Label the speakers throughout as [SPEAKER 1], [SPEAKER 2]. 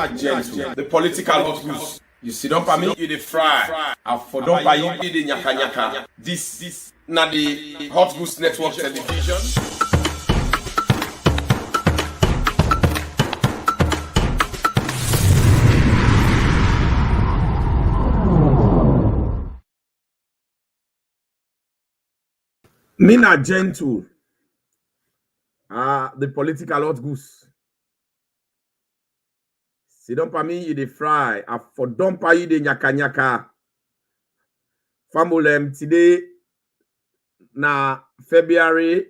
[SPEAKER 1] not gentle. The political hot goose. You see, don't for me, you the fry. For don't for you, the nyaka nyaka. This not the Hot Goose Network television. Me not gentle. The political hot goose. Si don't pa me, you the fry. For don't pa you the nyaka nyaka. Famulem today na February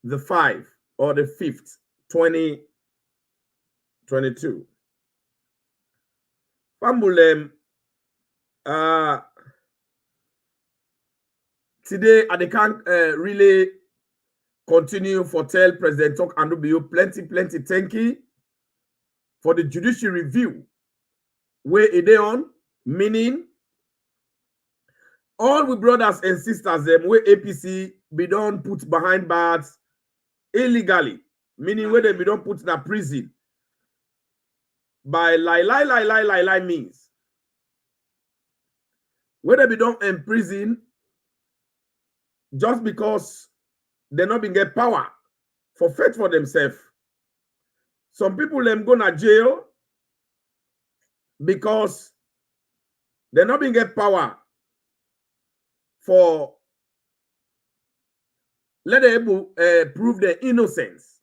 [SPEAKER 1] the 5th or the 5th, 2022. Famulem today I can't really continue for tell President Talk and you plenty thank you for the judicial review where it on, meaning all we brothers and sisters them where APC be don't put behind bars illegally, meaning where they be don't put in a prison by lie means. Where they be don't imprison just because they not been get power for fight for themselves. Some people them go to jail because they not been get power for let them able prove their innocence.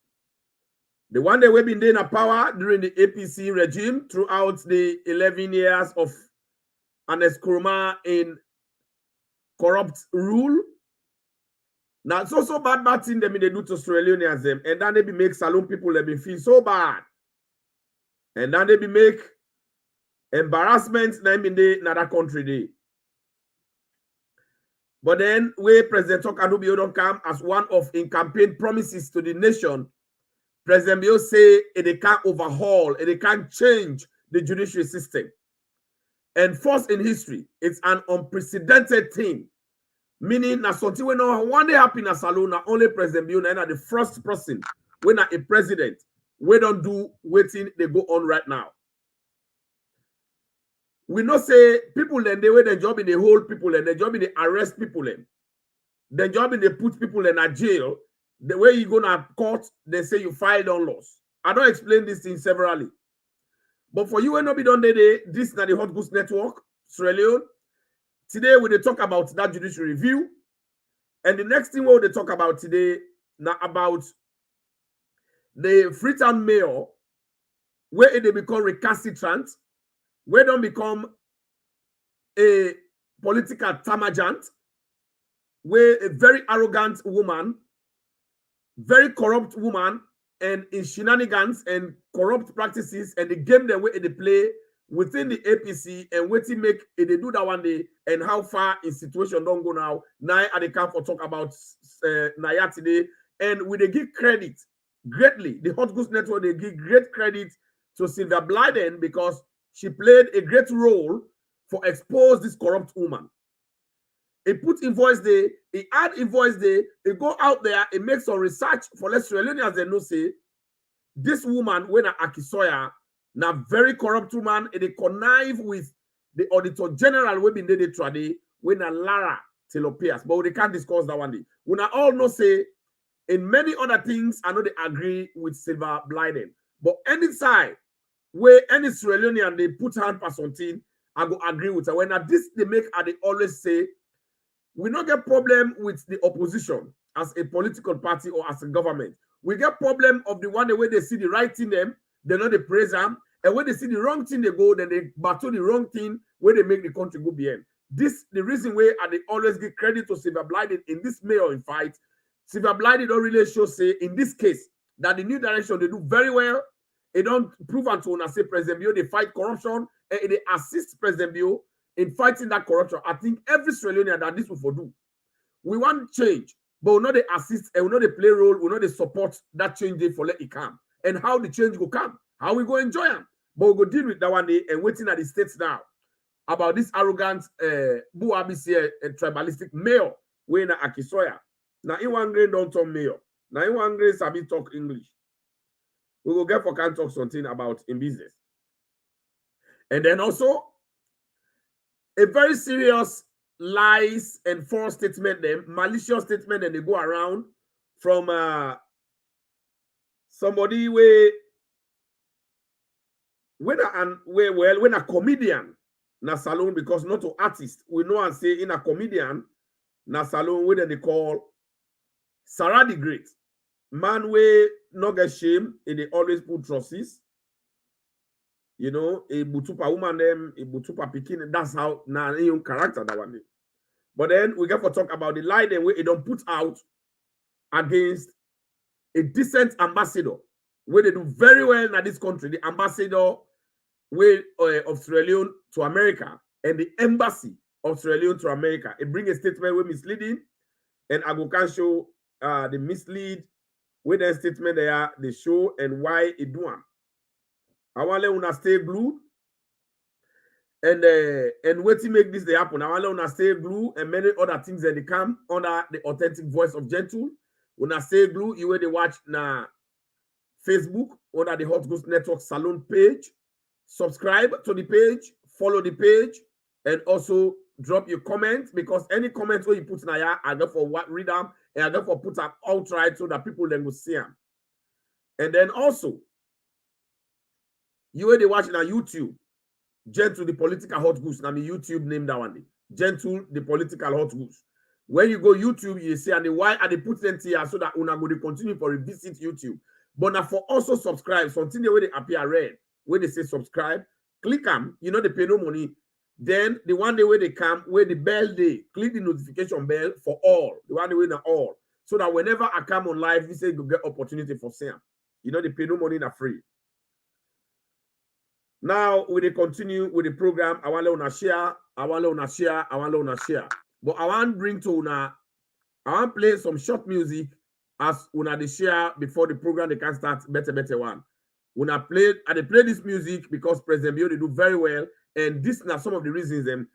[SPEAKER 1] The one that we been in power during the APC regime throughout the 11 years of Anes Nkrumah in corrupt rule. Now it's also bad thing them they do to Australians them, and then they be make Salone people they be feel so bad, and then they be make embarrassments them in the another country day. But then where President Okanubi don't come as one of in campaign promises to the nation, President Bio say they can't overhaul, they can't change the judiciary system. And first in history, it's an unprecedented thing. Meaning that something when one day happen in Salone, only President Bio and the first person when a president we don't do waiting they go on right now. We not say people then they way their job in the hold people and their job in the arrest people and their job in they put people in a jail. The way you go to court, they say you filed on loss. I don't explain this thing severally. But for you when not be done today, this is not the Hot Goose Network, Sierra Leone. Today, we talk about that judicial review. And the next thing we will talk about today, now about the Freetown mayor, where they become recalcitrant, where they don't become a political tamagant, where a very arrogant woman, very corrupt woman, and in shenanigans and corrupt practices, and the game the way they play within the APC and waiting make they do that one day and how far in situation don't go now. Now at the camp for talk about Naya today. And we they give credit greatly. The Hot Goose Network, they give great credit to Sylvia Blyden because she played a great role for expose this corrupt woman. He put invoice there, he add invoice there, he go out there, he make some research for less Australians they know say this woman when a Akisoya now very corrupt woman, and they connive with the Auditor General we been there today when a Lara Telopias, but they can't discuss that one day. We now all know say in many other things, I know they agree with Sylvia Blyden, but any side where any Sierra Leonean they put hand for something, I go agree with her. When this they make, they always say we not get problem with the opposition as a political party or as a government. We get problem of the one the way they see the right thing them. They know they praise them, and when they see the wrong thing, they go, then they battle the wrong thing where they make the country go behind. This the reason why they always give credit to Sylvia Blyden in this mayor in fight. Sylvia Blyden don't really show say in this case that the new direction they do very well. They don't prove unto una say President Bio they fight corruption and they assist President Bio in fighting that corruption. I think every Australian that this will for do. We want change, but we know they assist and we know they play role. We know they support that change day for let it come. And how the change will come, how we go enjoy them. But we go deal with that one day and waiting at the states now about this arrogant Buabisi and tribalistic mayor when Akisoya. Now in one grain don't talk mayor. Now in one grain sabi talk English. We will get for can talk something about in business. And then also a very serious lies and false statement, them malicious statement, and they go around from somebody when a comedian na Salone, because not to artist, we know and say in a comedian na Salone where they call Sarah the Great. Man we not get shame, and they always put trusses. You know, a butupa woman them, a butupa pikin, that's how na young character that one. But then we get to talk about the lie then where it don't put out against a decent ambassador, where they do very well in this country, the ambassador of Sierra Leone to America and the embassy of Sierra Leone to America. It bring a statement with misleading, and I can show the mislead with the statement there, they show and why it do them. I want to stay glued and wait to make this they happen. I want to stay glued and many other things that they come under the authentic voice of Gentle. When I stay glued, you will they watch na Facebook under the Hot Ghost Network Salone page. Subscribe to the page, follow the page, and also drop your comments, because any comments where you put in here, I go for what read them and I go for put them outright so that people then will see them. And then also, you will they watch on YouTube, Gentle the Political Hot Goose. Now, my YouTube name that one day. Gentle the Political Hot Goose. When you go YouTube, you see and the why are they put them here so that una go to continue for revisit YouTube. But now for also subscribe, something the way they appear red, where they say subscribe, click them, you know they pay no money. Then the one day where they come, where the bell day, click the notification bell for all. The one day where they all. So that whenever I come on live, we say you get opportunity for sale. You know they pay no money, they're free. Now, we continue with the program. I want to share. But I want to bring to una, I want to play some short music as una they share before the program they can start better one. Una play, and they play this music because President Bio they do very well, and this are some of the reasons them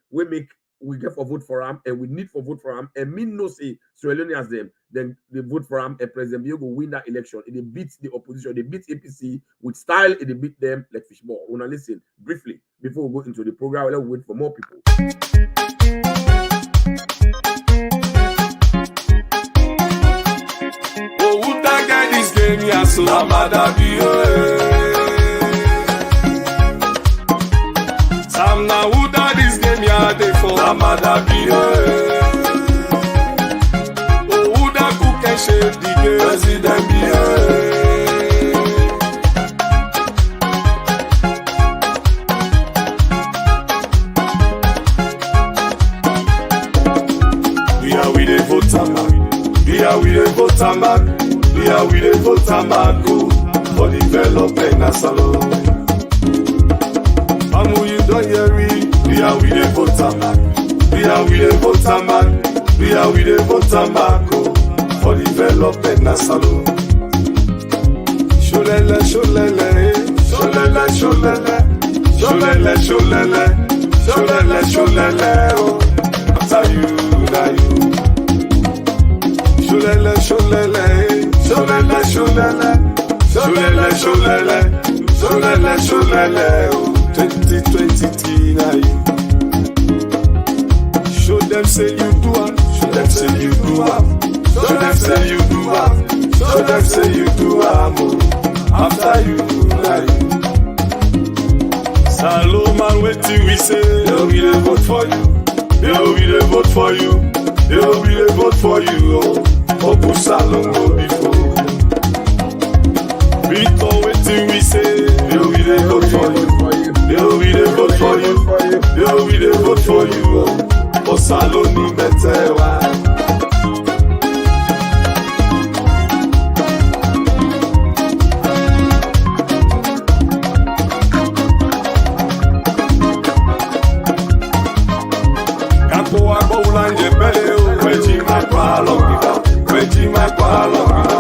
[SPEAKER 1] we get for vote for him, and we need for vote for him, and me no say Sierra Leoneans them, then they vote for him, and President Bio will win that election. And they beat the opposition, they beat APC with style, and they beat them like fishball. Wanna listen briefly before we go into the program. Let's wait for more people.
[SPEAKER 2] Oh, who that guy this game ya so amada Sam na who that this game ya dey for amada Oh, who that cook and shape the game president We are with the voter. We are with the voter man. We are with the voter man for development na Salone. And who you don't hear we are with the voter man. We are with the voter man. We are with the voter man for development na Salone. Sholele, sholele, sholele, sholele, sholele, sholele, sholele, sholele. Oh, after you, now you. Sholele, sholele, sholele, sholele, sholele, sholele, sholele, sholele, oh, 2023 now you. Show them say you do it, show them say you do it, show them say you do it, show them say you do it, after you now you. Salome, wait till we say, yo, we dey vote for you, yo, we dey vote for you, yo, we dey vote for you, oh. Opu Salone go before. We don't wait till we say, yo, we dey vote for you. Yo, we dey vote for you. Yo, we dey vote for you. For Salone better one. Kapo akoula nje pele o, kweji makwalo kiba. Kweji makwalo kiba.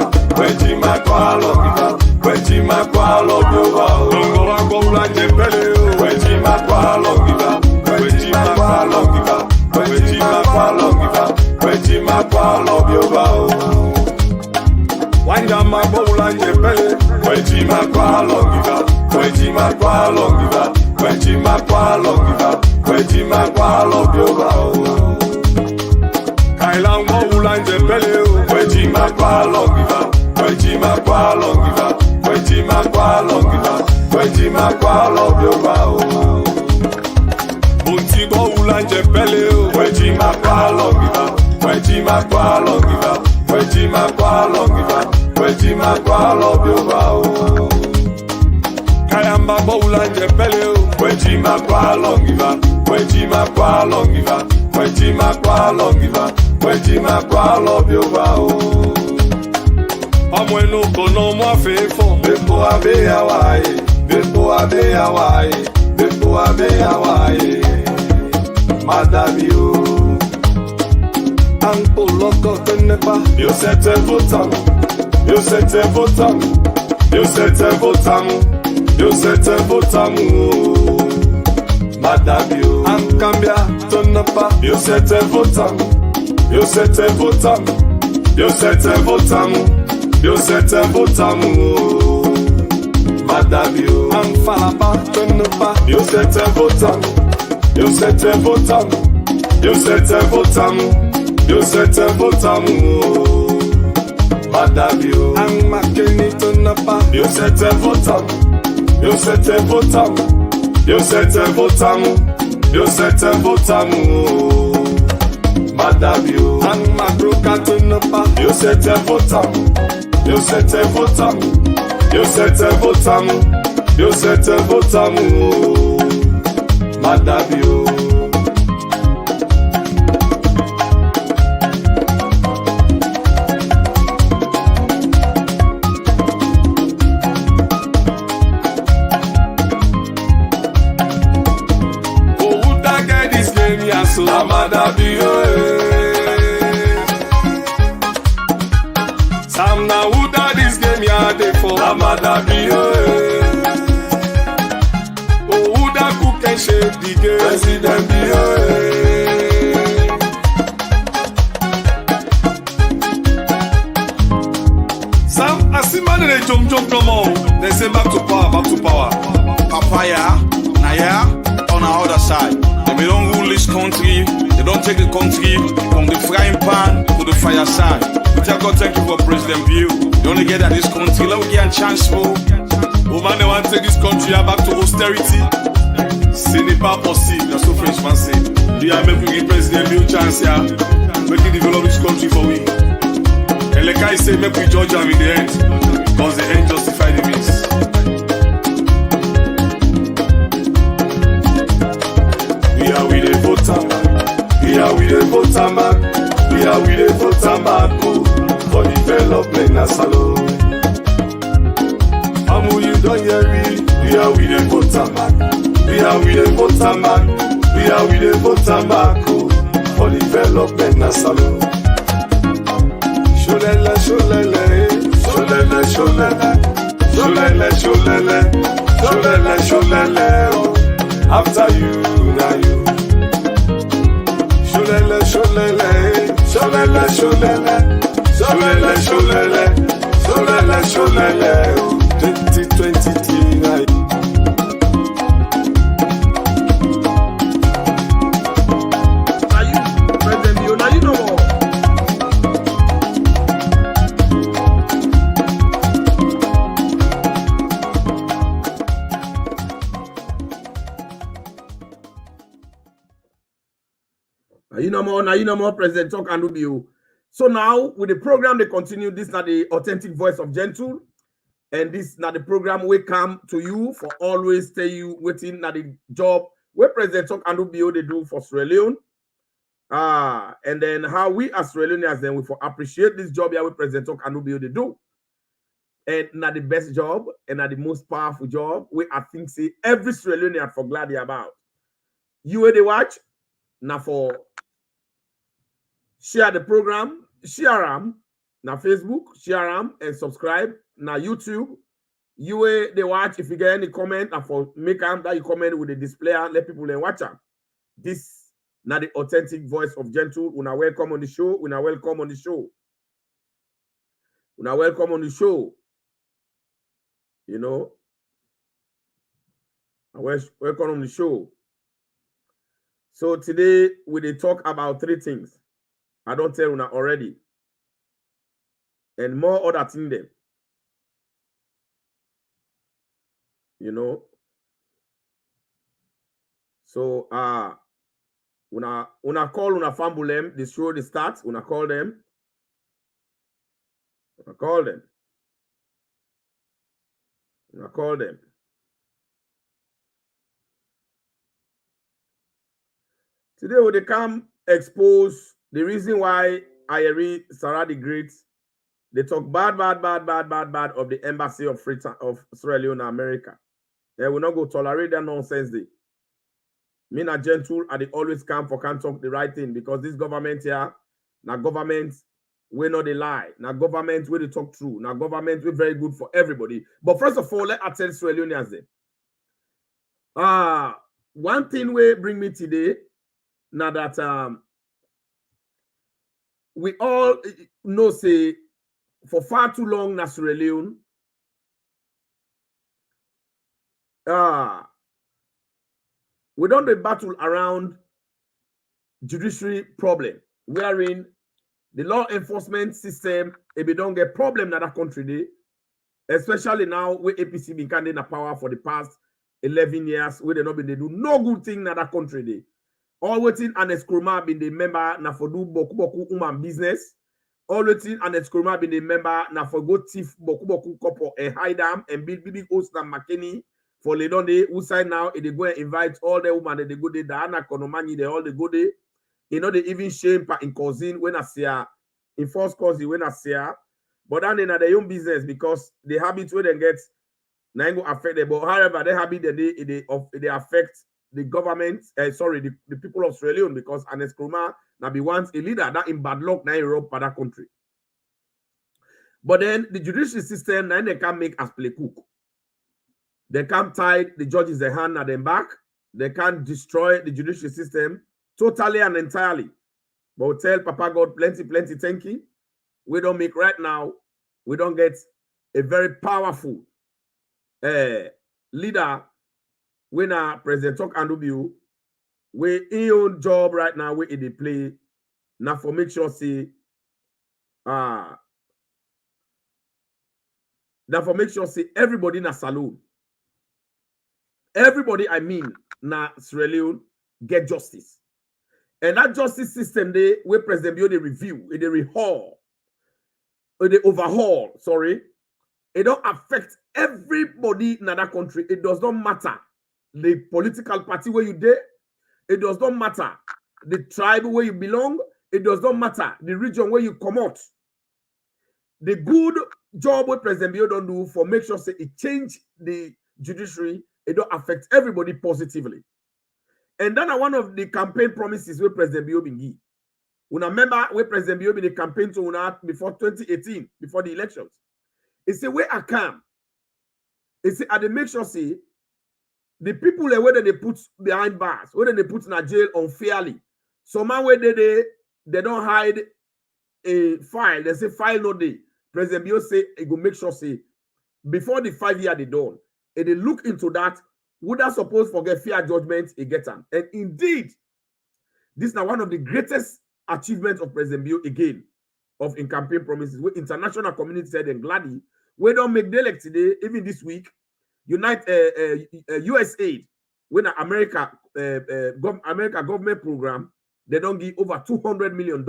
[SPEAKER 2] Dongo akoula nje pele o, kweji makwalo kiba. Kweji makwalo kiba. Kweji makwalo kiba. Kweji makwalo kiba. Wanja makwala nje pele. Wejima kwa longiva, wejima kwa longiva, wejima kwa longiva, wejima kwa longiva. Kaila mo ulanje pele o, wejima kwa longiva, wejima kwa longiva, wejima kwa longiva, wejima kwa longiva. Bunti go ulanje pele o, wejima kwa longiva, wejima kwa longiva, wejima kwa longiva, wejima kwa longiva. Kayamba bo ulanje pele o, wejima kwa longiva, wejima kwa longiva, wejima kwa longiva, wejima kwa longiva. Amwenu kono mo afefo, bepo abe Hawaii, bepo abe Hawaii, bepo abe Hawaii. Madame yo, Anko loko tenepa, yo sete votam, yo sete votam, yo sete votam, yo sete votam. Madame yo, Ankambia tenepa, yo sete votam, yo sete votam, yo sete votam, yo sete votam. Madame yo, Anfalapa tenepa, yo sete votam. Yo sete votam, yo sete votam, yo sete votam. Madame yo, ang makinito na pa. Yo sete votam, yo sete votam, yo sete votam, yo sete votam. Madame yo, ang magrukato na pa. Yo sete votam, yo sete votam, yo sete votam, yo sete votam. Madame yo. Oh, who that get this game, yeah, so Madame yo. Sam na who that this game, yeah, they for Madame yo. Shape the game, President Sam, I see man they jump come on. They say back to power.
[SPEAKER 3] Papaya, Naya, on the other side. They don't rule this country. They don't take the country from the frying pan to the fire side. We tell God thank you for President Bill. You only get at this country. Let me get a chance for. Woman, they want to take this country back to austerity. Ce n'est pas possible, that's what Frenchman say. We are making President Bill chance here, making develop this country for we. And like I say, make we judge them in the end, because the end justify the means. We are with the voter man, we are with the voter man, we are with the voter man, for development na Salone. Amu you don't hear me, we are with the voter man. We are with the voter man, we are with the voter man, for development na Salone. Sholele, sholele, sholele, sholele, sholele, sholele, sholele, sholele, oh. After you, now you. Sholele, sholele, sholele, sholele, sholele, sholele, sholele, sholele, oh. 2023 now.
[SPEAKER 1] You know more President Talk and Rubio. So now with the program they continue. This is not the authentic voice of Gentle, and this is not the program we come to you for always stay you waiting at the job where President Talk and Rubio they do for Sierra Leone. And then how we as Sierra Leoneans then we for appreciate this job here with President Talk and Rubio they do. And not the best job and not the most powerful job we I think say every Sierra Leonean for glad about. You where they watch now for share the program, share them na Facebook, share them and subscribe na YouTube. You way they watch if you get any comment and for make them that you comment with the display and let people then watch them. This not the authentic voice of Gentle. Una welcome on the show. Una welcome on the show. Una welcome on the show. You know, welcome on the show. So today we will talk about 3 things. I don't tell you already. And more other things then. You know. So una call una fambulem, the show the start, una call them. Una call them. Una call them. Today we come expose the reason why Ayeri Sarah the Great, they talk bad of the embassy of Freetown of Sierra Leone, America. They will not go tolerate that nonsense. Me na gentle and they always come for can't talk the right thing because this government here, now government we know they lie. Now government we they talk true. Now government we very good for everybody. But first of all, let I tell Sierra Leoneans then. One thing will bring me today. Now that we all know say for far too long na Sierra Leone we don't battle around judiciary problem wherein the law enforcement system if we don't get problem in that country day, especially now where APC been kind in power for the past 11 years where they not been they do no good thing in that country day. All waiting and Eskroma been the member na for do boku human business. All waiting and Eskroma been the member na for go thief boku couple and hide them and build big host and McKinney for Ledonde who side now they go and invite all the women that they go there, Diana Konomani, they all they go there. You know they even shame in cousin when I see her in first cousin when I see her. But then in their own business because the habit where they get now go affect them. But however, they habit they affect the government, the people of Sierra Leone because Anes Kroma now be once a leader that in bad luck now Europe for that country. But then the judicial system now they can make as play cook. They can't tie the judges their hand at them back. They can't destroy the judicial system totally and entirely. But we'll tell Papa God plenty thank you. We don't make right now. We don't get a very powerful leader. When President Talk and Ubu, we in own job right now, we in the play. Now for make sure say everybody na Salone. Everybody, I mean, na Sierra Leone get justice. And that justice system they where President Bio they review, they overhaul, sorry. It don't affect everybody in that country. It does not matter the political party where you there. It does not matter the tribe where you belong. It does not matter the region where you come out. The good job what President Bio don't do for make sure say it change the judiciary. It don't affect everybody positively. And then one of the campaign promises where President Bio been give. We remember where President Bio been the campaign to una before 2018, before the elections. It's a way I come. It's a they make sure say the people where they put behind bars, where they put in a jail unfairly. Somehow where they don't hide a file. They say file no day. President Bio say it go make sure say before the 5 year they done. And they look into that. Would I suppose forget fair judgment it get them? And indeed, this is now one of the greatest achievements of President Bio again of in campaign promises. Where international community said and gladly we don't make the elect today, even this week. USAID, when America government program, they don't give over $200 million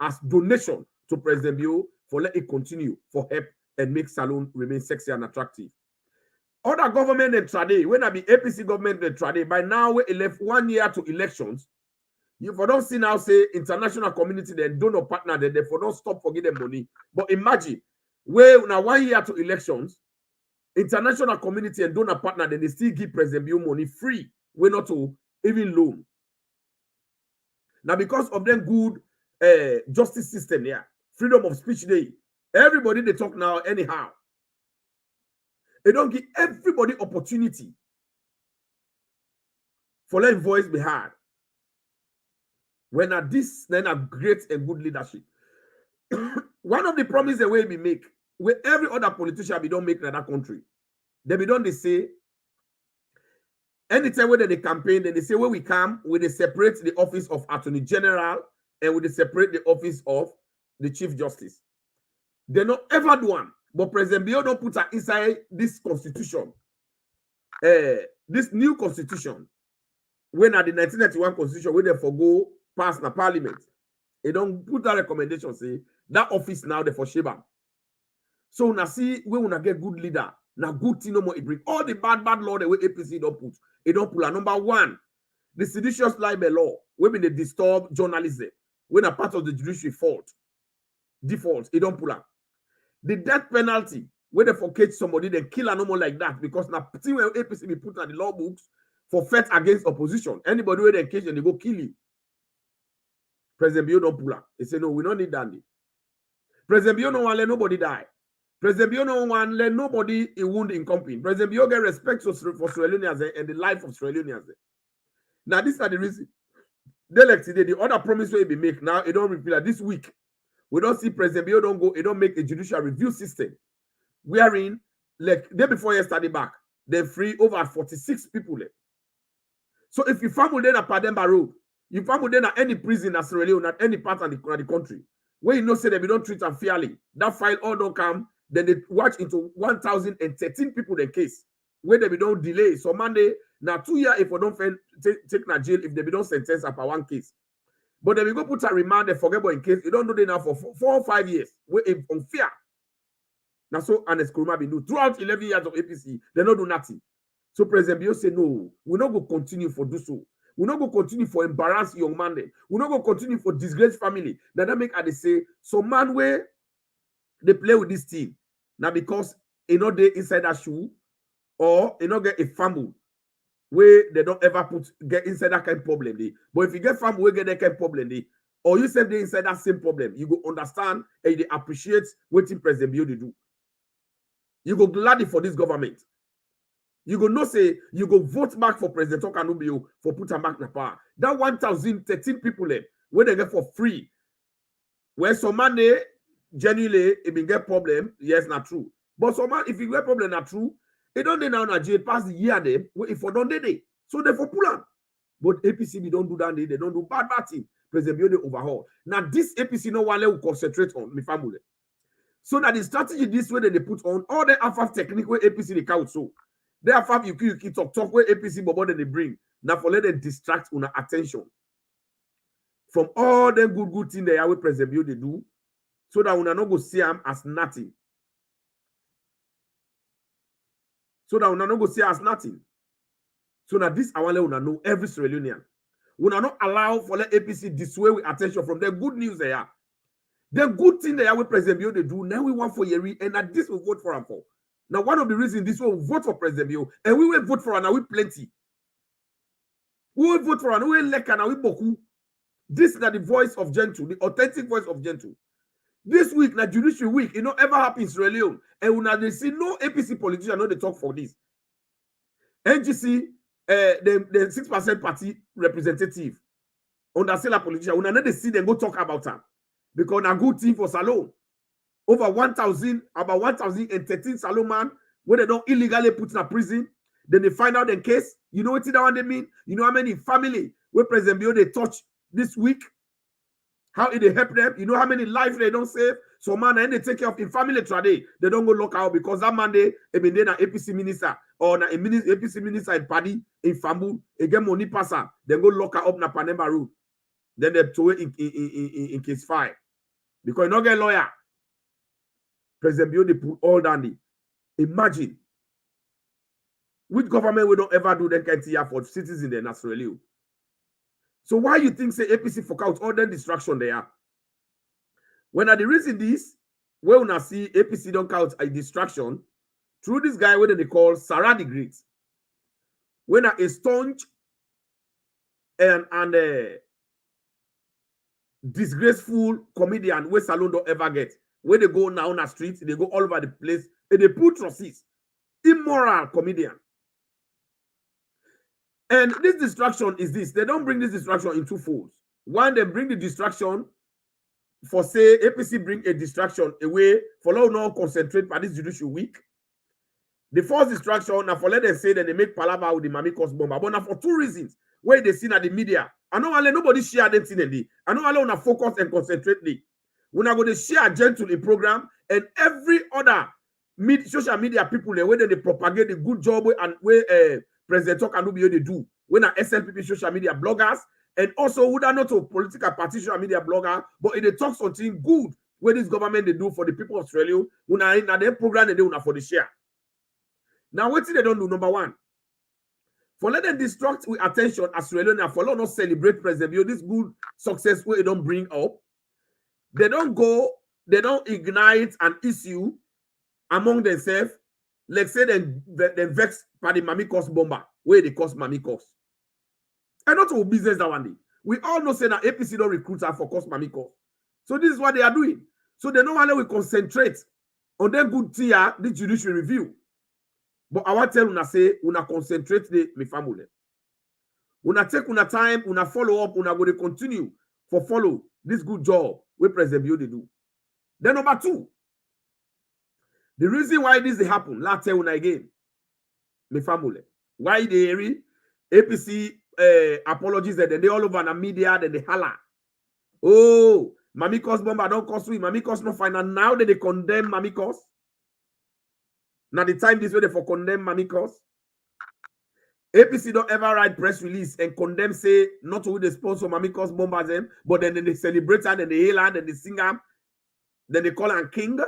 [SPEAKER 1] as donation to President Bio for let it continue for help and make Salone remain sexy and attractive. Other government and trade, when I be APC government and trade, by now we left 1 year to elections. You for don't see now say international community they don't partner they for don't stop for give them money. But imagine where now 1 year to elections, international community and donor partner, then they still give President Bio money free. We're not to even loan. Now, because of them good justice system here, freedom of speech day, everybody they talk now anyhow. They don't give everybody opportunity for letting voice be heard. When at this, then a great and good leadership. One of the promises the way we make, where every other politician we don't make in that country, They don't they say anytime when they campaign, then they say when we come, we they separate the office of Attorney General and we they separate the office of the Chief Justice. They not ever do one, but President Bio don't put her inside this constitution, this new constitution. When at the 1991 constitution, when they forgo pass the parliament, they don't put that recommendation, say that office now they for Sheba. So now see when we get good leader, now good thing no more it bring all the bad law the way APC don't put. It don't pull. Number one, the seditious libel law, when they disturb journalism, when a part of the judiciary default, it don't pull up. The death penalty, when they forcate somebody, they kill a no more like that because now when APC be put on the law books for fight against opposition. Anybody where they catch and they go kill you. President Bio don't pull up. He say no, we don't need that. President Bio don't want to let nobody die. President Bio don't want to let nobody a wound in company. President Bio get respect for Sierra Leoneans and the life of Sierra Leoneans. Now, these are the reasons. They like today, the other promise will be made now, it don't repeat that this week. We don't see President Bio don't go, it don't make a judicial review system. Wherein, like day before yesterday back, they free over 46 people. So if you found them at Pademba Road, you found them at any prison at Sierra Leone, at any part of the country, where you know say that we don't treat them fairly, that file all don't come, then they watch into 1,013 people the case, where they don't delay. So Monday, now 2 years if we don't take na jail, if they don't sentence up one case. But then we go put a remand, they forget about in case, you don't do that now for 4 or 5 years, where if unfair. Now so Ernest Kuruma be do throughout 11 years of APC, they don't do nothing. So President Bio say no, we're not going to continue for do so. We're not going to continue for embarrass young man. We're not going to continue for disgrace family. Now that make they say, so man where they play with this team. Now because you know they inside that shoe or you know get a fumble where they don't ever get inside that kind of problem. But if you get fumble where get that kind of problem, or you say they inside that same problem, you go understand and they appreciate what President Bio they do. You go glad for this government. You go no say you go vote back for President Okanubio for put him back in power. That 1,013 people where they get for free. Where some man they genuinely it been get problem, yes, not true. But some man, if you get problem not true, it don't they now na jail pass the year them if for don't they. So they for pull up. But APC don't do that, they don't do bad thing. President Bio they overhaul. Now this APC no one will concentrate on my family. So that the strategy this way that they put on all the AFAF technique where APC they count so. They AFAF you talk where APC bobo that they bring. Now for let them distract on attention from all the good things they are with President Bio they do, so that we not go see them as nothing. So that we not go see as nothing. So that this I want to know every Sierra Leonean. We not allow for the APC dissuade with attention from the good news they are. The good thing they are with President Bio they do, now we want for Yeri, and that this will vote for him for. Now, one of the reasons this will vote for President Bio, and we will vote for him, now we plenty. We will vote for him, we will leka, now we boku. This is the voice of Gentle, the authentic voice of Gentle. This week, na Judiciary week, it not ever happen in Sierra Leone, and when they see no APC politician, no they talk for this. NGC, the 6% party representative, under a politician, when they see them go talk about her. Because a good team for Salone. Over 1,000, about 1,013 Salone man, when they don't illegally put in a prison, then they find out the case. You know what that one they mean? You know how many family where President Bio they touch this week? How it they help them? You know how many lives they don't save? So man, and they take care of in family today. They don't go lock out because that man they been there an APC minister or a APC minister in Paddy in Fambu, again money passer, then go lock her up na Panemba Road. Then they throw it in case 5. Because you don't get a lawyer. President Bio, they put all down there. Imagine. Which government we don't ever do that kind of thing for citizens in the Nasrelio. So why you think say APC fork out all the distraction there? When are the reason this, where we see APC don't count a distraction through this guy where they call Sarah the Great. When a staunch and disgraceful comedian where Salone don't ever get. Where they go now on the streets, they go all over the place, and they put trustees. Immoral comedian. And this distraction is this. They don't bring this distraction in 2 folds. One, they bring the distraction for say APC bring a distraction away for now concentrate by this judicial week. The first distraction, now for let them say that they make palaver with the Mamikos bomber, but now for two reasons. Where they seen at the media. I know nobody share them thing. I know I want to focus and concentrate. When I go to share gently program and every other social media people, the way they propagate the good job and where President Talk and they do. When are SLPP social media bloggers and also would are not a political party social media blogger, but they talk something good where this government they do for the people of Australia. When are in their program they do for the share. Now, what they don't do, number one, for let them distract with attention as Australian and for let not celebrate President Bio, this good success where they don't bring up, they don't ignite an issue among themselves, like say they vex by the Mamikos bomber, where they cost Mamikos. And not all business that one day. We all know say that APC don't recruit her for cost Mamikos. So this is what they are doing. So they don't want to concentrate on their good tier, the judicial review. But I want to tell you, say, una concentrate the my family. Una take una time, una follow up, una go to continue for follow this good job where President Bio they do. Then number two, the reason why this they happen, let's tell una again, my family. Why they APC apologies and then they all over the media, then they holla. Oh, Mamikos bomber don't cost we, Mamikos no final. Now that they condemn Mamikos. Now the time this way they for condemn Mamikos. APC don't ever write press release and condemn say not only the sponsor Mamikos bombers them, but then they celebrate her, then they hail her, then they sing her, then they call her king.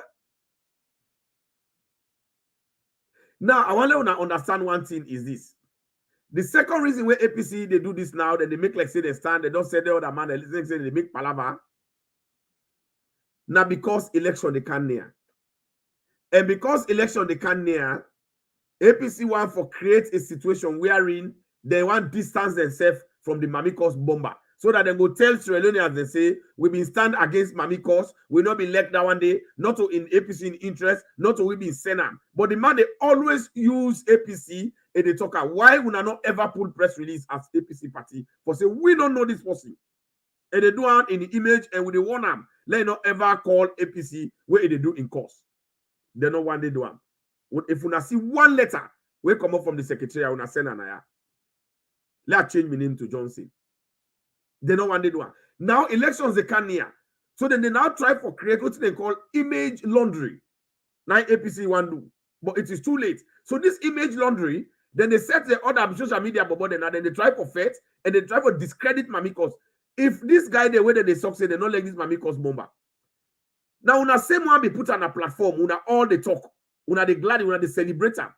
[SPEAKER 1] Now I want to understand one thing is this. The second reason where APC they do this now, then they make like say they stand, they don't say the other man, they say they make palaver. Now because election they can near. And because election they can near, APC want for create a situation wherein they want distance themselves from the Mamikos bomber. So that they go tell Sierra Leoneans, they say, we've been stand against Mamikos, we'll not be elect that one day, not to in APC in interest, not to we be in Senate. But the man, they always use APC and they talk about why we not ever pull press release as APC party for say, we don't know this person. And they do it in the image and with the one arm, let not ever call APC where they do in course. They know one day do them. If you see one letter, we come up from the secretary, I will send an let's change my name to Johnson. They know one day do them. Now elections they can near. So then they now try for create what they call image laundry. Now APC one do. But it is too late. So this image laundry, then they set the other social media bubble, then they try for fate and they try for discredit Mamikos. If this guy the way that they succeed, they not like this Mamikos bomber. Now, una same one be put on a platform, una all the talk, una the glad, una the celebrator.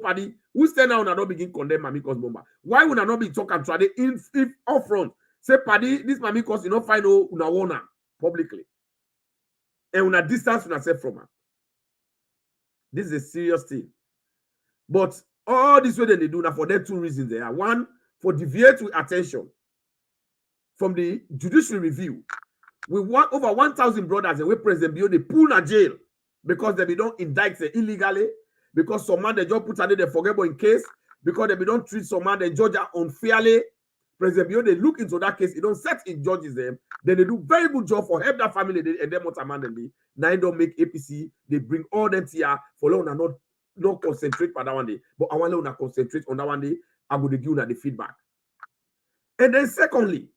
[SPEAKER 1] Party, who stand now una not begin condemn Mamikos bomber? Why would I not be talking try if up front? Say, party, this Mamikos, you know, find out una wanna publicly. And una distance una self from her. This is a serious thing. But all this way that they do now for them two reasons there. One, for deviate with attention from the judicial review. We want over 1,000 brothers and we President Bio they pull in jail because they don't indict them illegally, because some man they just put under the forgettable in case, because they don't treat some man the judge unfairly. President Bio they look into that case, it don't set in judges them, then they do very good job for help that family and them what amendment. Now they don't make APC, they bring all them here for long and not concentrate on that one day. But I want to concentrate on that one day, I will give you the feedback. And then secondly,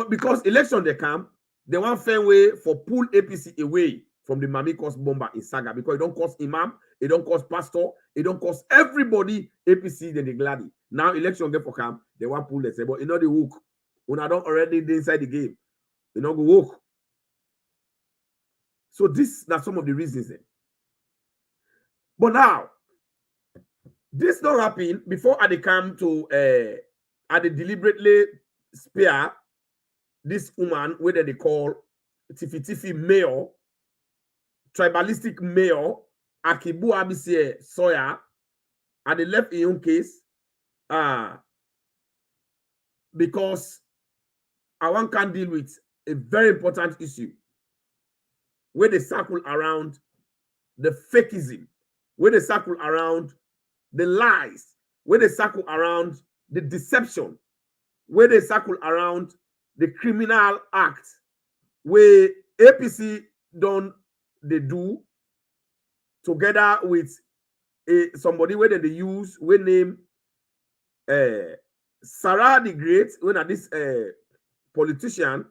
[SPEAKER 1] because election they come, they want fair way for pull APC away from the Mamikos bomber in Saga because it don't cost imam, it don't cost pastor, it don't cost everybody APC then they gladly. Now election get for come, they want pull they say, but you know the hook. When I don't already inside the game, you know go walk. So this are some of the reasons then. But now, this don't happen before they come to they deliberately spare this woman, whether they call Tiffy mayor, tribalistic mayor, Akibu Abisi Sawyer, and they left in own case because I want can deal with a very important issue where they circle around the fakeism, where they circle around the lies, where they circle around the deception, where they circle around the criminal act, where APC don't they do together with somebody where they use, we name Sarah the Great, when this politician,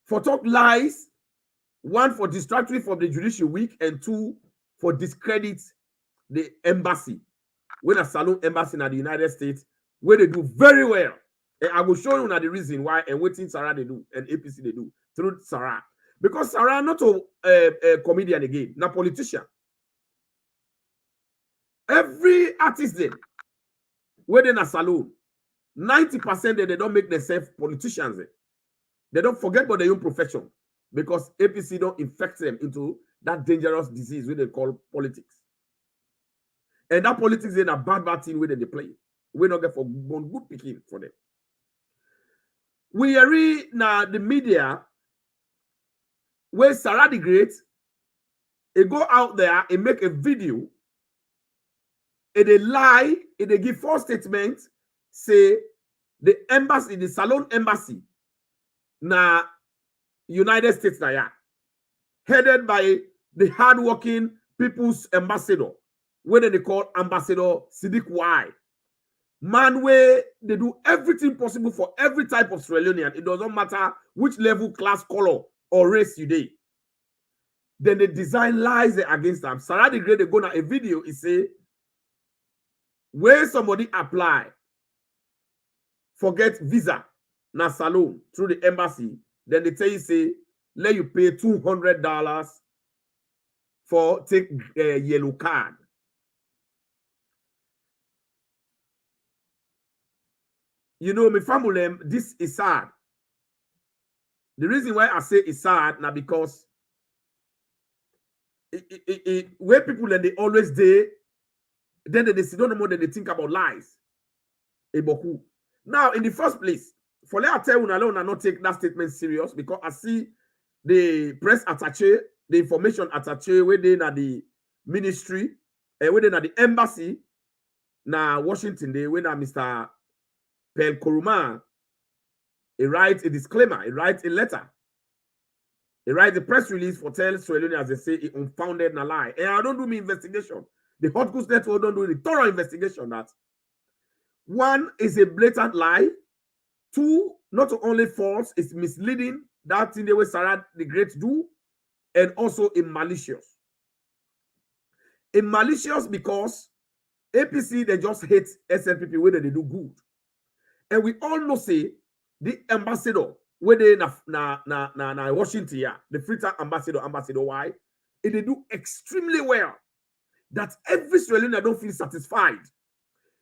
[SPEAKER 1] for talk lies, one for distracting from the judicial week, and two for discredit the embassy. When a Salone embassy in the United States, where they do very well. And I will show you now the reason why and what things Sarah they do and APC they do through Sarah. Because Sarah not a comedian again, not politician. Every artist then, where they in a Salone, 90% they don't make themselves politicians. They don't forget about their own profession because APC don't infect them into that dangerous disease which they call politics. And that politics is a bad thing where they play. We don't get for one good picking for them. We read now the media where Sarah the Great, they go out there and make a video, and they lie, and they give false statements, say the embassy, the Salone embassy, na United States na ya, headed by the hardworking people's ambassador, where they call Ambassador Siddiq Y. Man, where they do everything possible for every type of Sierra Leonean. It doesn't matter which level, class, color, or race you dey. Then they design lies against them. Sarah the Great, they go na a video, it say, where somebody apply, forget visa, na Salone, through the embassy, then they tell you, say, let you pay $200 for take a yellow card. You know, my family, this is sad. The reason why I say it's sad now because where people then they always they then they sit down more than they think about lies. Now, in the first place, for let I tell you alone and not take that statement serious because I see the press attaché, the information attaché within the ministry and within the embassy na Washington, they when Mr. Pel Kuruma, he writes a disclaimer, he writes a letter, he writes a press release for tell Sierra as they say he unfounded a lie. And I don't do me investigation. The Hot Goose Network don't do the thorough investigation that one is a blatant lie, two, not only false, it's misleading, that thing the way Sarah the Great do, and also a malicious. A malicious because APC they just hate SNPP whether they do good. And we all know say the ambassador where they na Washington here, the Freetown ambassador why they do extremely well. That every Sierra Leonean don't feel satisfied.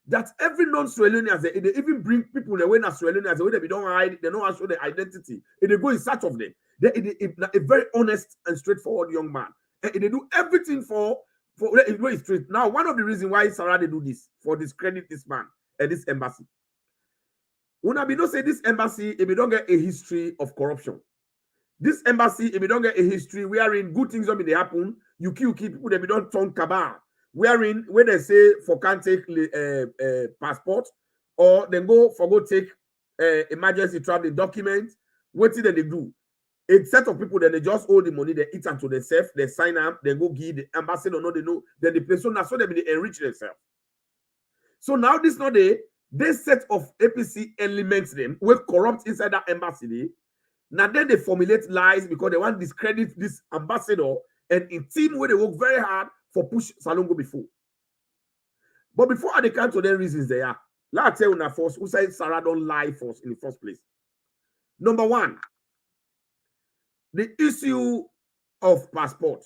[SPEAKER 1] That every non-Sierra Leonean they even bring people the way na Sierra Leonean the way they don't hide, they don't show their identity. And they go in search of them. They a very honest and straightforward young man. And they do everything for straight. Now, one of the reasons why Sarah they do this for discredit this man and this embassy. Una be don't say this embassy, if you don't get a history of corruption. This embassy, if you don't get a history, wherein good things don't happen, you kill people, they don't turn cabal. Wherein, when they say for can't take passport, or then go take emergency traveling document, what did they do? A set of people, then they just owe the money, they eat unto themselves, they sign up, they go give the ambassador, no, they know, then the person, so they enrich themselves. So now this not this set of APC elements them will corrupt inside that embassy. Now then they formulate lies because they want to discredit this ambassador and in team where they work very hard for push Salone go before. But before I come to the reasons they are, let me tell you now first who said Sarah don't lie for us in the first place. Number one, the issue of passport.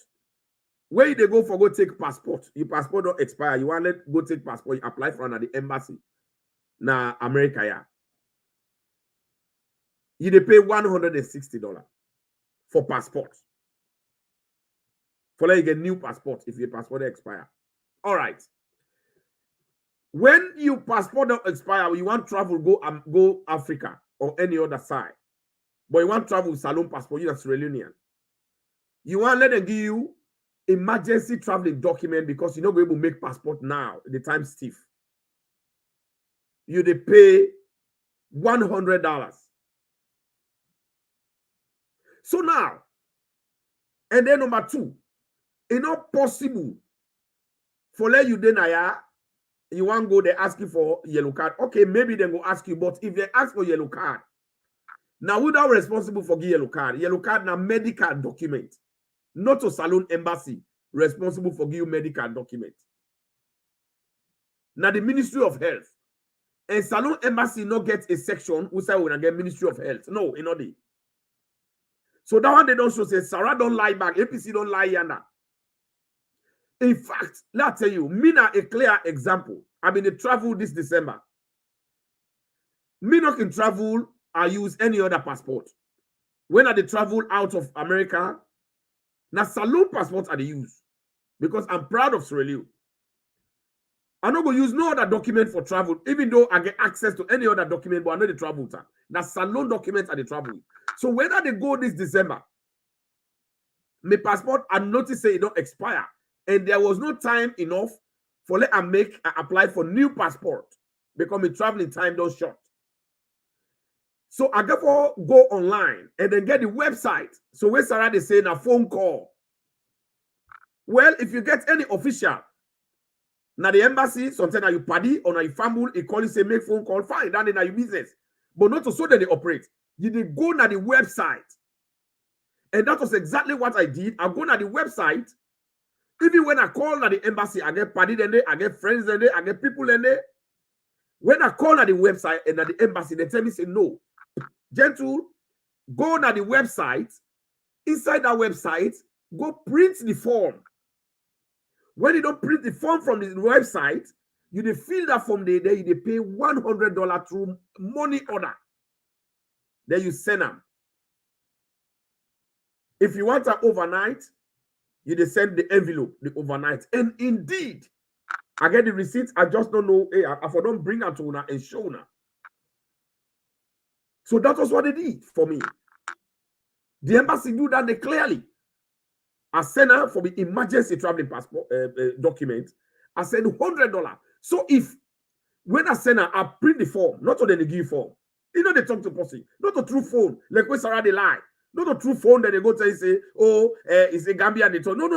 [SPEAKER 1] Where they go for go take passport, your passport don't expire. You want to go take passport, you apply for the embassy. Na America, yeah. You they pay $160 for passport. For like you get new passport if your passport expire. All right. When your passport don't expire, you want travel, go Africa or any other side. But you want travel with Salone passport, you're Sierra Leonean. You want let them give you emergency traveling document because you're not going to make passport now. The time stiff. You they pay $100. So now, and then number two, It's not possible for let you deny you want go, they ask you for yellow card. Okay, maybe they go ask you, but if they ask for yellow card, now who are responsible for give yellow card? Yellow card na medical document, not to Salone embassy responsible for give you medical document. Now the Ministry of Health and Salone embassy not get a section who say when I get Ministry of Health. No, you know they. So that one they don't show say Sarah don't lie back, APC don't lie yonder. In fact, let's tell you, me na a clear example. I mean, they travel this December. Me not can travel, I use any other passport. When I they travel out of America, now Salone passport I they use because I'm proud of Sierra Leone. I'm not going to use no other document for travel, even though I get access to any other document, but I know the travel time. Now Salone documents are the travel. So whether they go this December, my passport I notice say it don't expire. And there was no time enough for let I apply for new passport because my traveling time don't short. So I therefore go online and then get the website. So where Sarah they say a phone call. Well, if you get any official, now the embassy, sometimes you party or now you family, you call you say make phone call, fine, that is your business. But not to so that they operate. You did go to the website. And that was exactly what I did. I go to the website. Even when I call at the embassy, I get party in there, I get friends in there, I get people in there. When I call at the website and at the embassy, they tell me, say, no. Gentle, go to the website. Inside that website, go print the form. When you don't print the form from the website, you dey fill that form there, you dey pay $100 through money order. Then you send them. If you want an overnight, you dey send the envelope, the overnight. And indeed, I get the receipt. I just don't know. Hey, I don't bring her to una and show una. So that was what they did for me. The embassy do that they clearly. I send her for the emergency traveling passport document. I send $100. So if when I send her, I print the form, not to the give form. You know they talk to person, not a true phone. Like when Sarah they lie. Not a true phone that they go tell you say, oh, it's a Gambia they talk. No.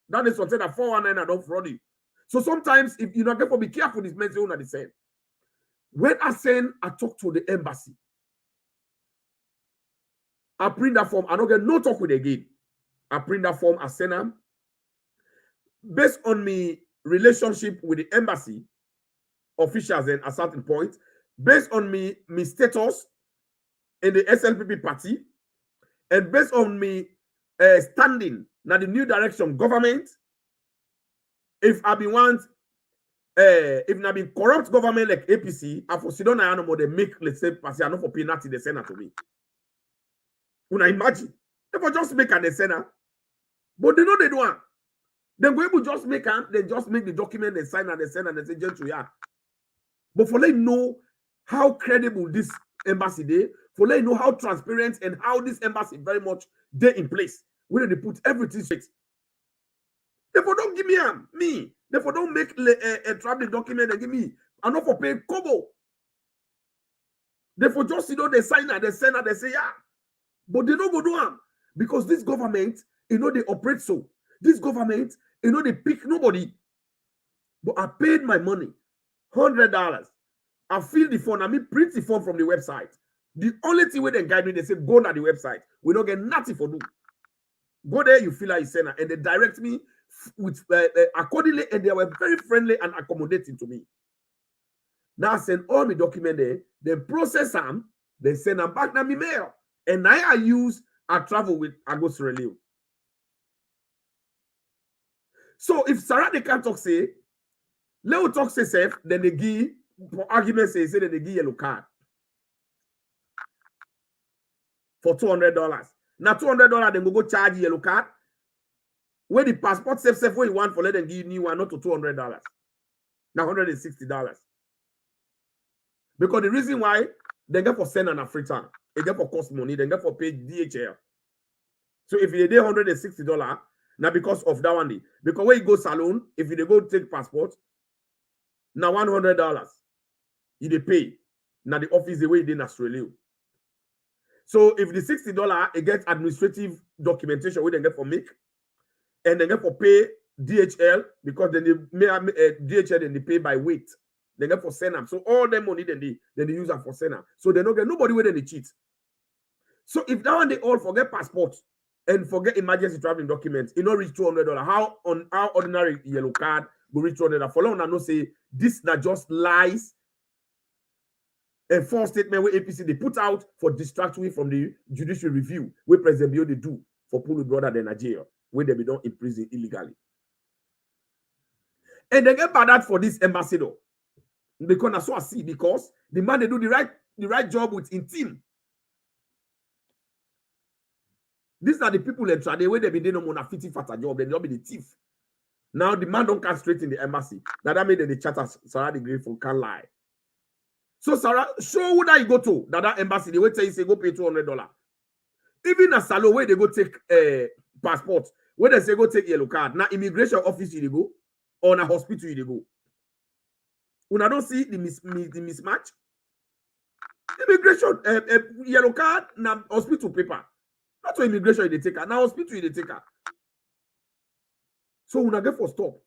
[SPEAKER 1] That is something that 419 I don't fraud you. So sometimes if you not get to be careful, this means you're not the same. When I send, I talk to the embassy. I print that form. I don't get no talk with again. I print that form. I send them. Based on my relationship with the embassy officials and at a certain point, based on me status in the SLPP party, and based on me standing now the new direction government, if I be want, if I be corrupt government like APC, I for Sidon I know they make let's say party I know for penalty they send to me. When I imagine, they for just make an sender, but they know they don't. Then go able just make they just make the document they sign and they send and they say gentle yeah. But for they know how credible this embassy is, for they know how transparent and how this embassy very much they in place, where they put everything straight. Therefore, don't give me. Therefore, don't make a traveling document and give me. I'm not for paying kobo. Therefore, just they sign and they send and they say yeah. But they don't go do them because this government, they operate so. This government, they pick nobody. But I paid my money, $100. I fill the form. I print the form from the website. The only thing where they guide me, they say go to the website. We don't get nothing for do. Go there, you fill out, you send her, and they direct me with accordingly, and they were very friendly and accommodating to me. Now I send all my document there, then process them, then send them back to my mail. And now I travel with Agos Relio. So if Sarah they can't talk say, Leo talk say safe, then they give for argument say that they give yellow card for $200. Now $200 then go charge yellow card. Where the passport safe where you want for let them give you new one, not to $200. Now $160. Because the reason why they get for send on a Freetown, they get for cost money, they get for pay DHL. So if you pay $160, now because of that one, because when you go Salone, if you go take passport, now $100, you pay. Now the office the way you did in Australia. So if the $60, it gets administrative documentation where they get for make. and they get for pay DHL because then they DHL then they pay by weight. They get for send. So all their money then they use them for send. So they don't get nobody where they cheat. So if that one they all forget passports and forget emergency traveling documents, it not reach $200. How ordinary yellow card will reach $200? For long I know say this that just lies. A false statement where APC they put out for distraction from the judicial review where President Bio they do for pull brother than Nigeria when they be done in prison illegally. And they get bad for this ambassador because I saw see because the man they do the right job with in team. These are the people that try the way they be doing on a fitting fatter job, they not be the thief. Now the man don't come straight in the embassy. Now that made the chatter Sarah the Grateful can't lie. So Sarah, show who that you go to that embassy, they will tell you say go pay $200. Even a Salone where they go take passport, where they say go take yellow card. Now immigration office you go, or na hospital you go. When I don't see the mismatch, immigration yellow card na hospital paper. Not to immigration they take her. Now hospital they take her. So when I get for stop,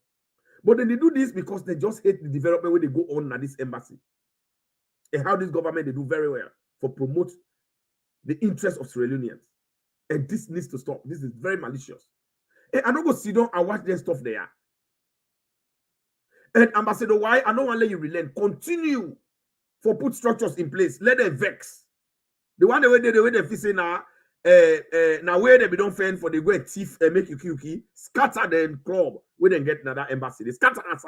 [SPEAKER 1] but then they do this because they just hate the development where they go on at this embassy. And how this government they do very well for promote the interests of Sierra Leoneans. And this needs to stop. This is very malicious. And I don't go sit down and watch their stuff there. And Ambassador, why? I don't want to let you relent. Continue for put structures in place. Let them vex. The one the way they say now, now where they be don't fend for the go and thief and make you kill, scatter them club. We then get another embassy. They scatter us.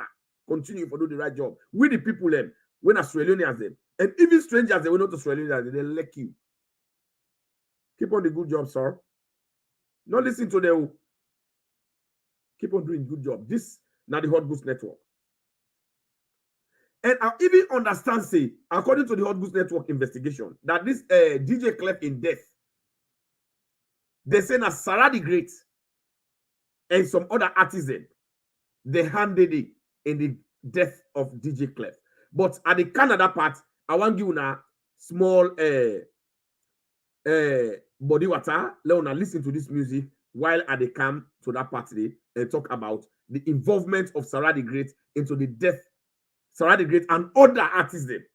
[SPEAKER 1] Continue for do the right job. We the people them. When Australians them. And even strangers, they will not Australians, they like you. Keep on the good job, sir. Not listen to them. Keep on doing good job. This now the Hot Goose Network. And I even understand, say, according to the Hot Goose Network investigation, that this DJ Clef in death, they say that Sarah the Great and some other artisan, they handed it in the death of DJ Clef. But at the Canada part, I want you now small body water. Let us listen to this music while at the come to that party and talk about the involvement of Sarah the Great into the death, Sarah the Great and other artists there,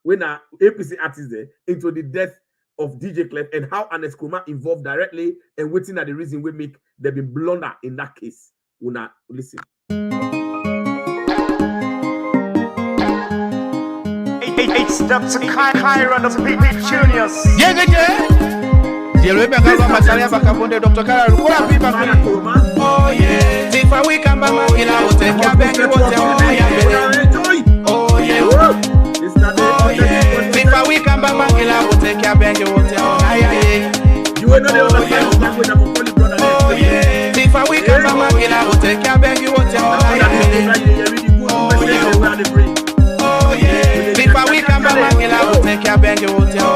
[SPEAKER 1] when APC artists there, into the death of DJ Clef and how an Eskroma involved directly and waiting at the reason we make there be blunder in that case. Una listen.
[SPEAKER 4] It's Dr. Kyra, the big juniors.
[SPEAKER 5] Yeah. Dr. Kyra, oh yeah. If we come back, we'll take your back. Oh yeah. If we come back, we'll take your back. You will not understand. Oh yeah. If we come back, we'll take your back. If we come back, we'll take your bang, you won't tell.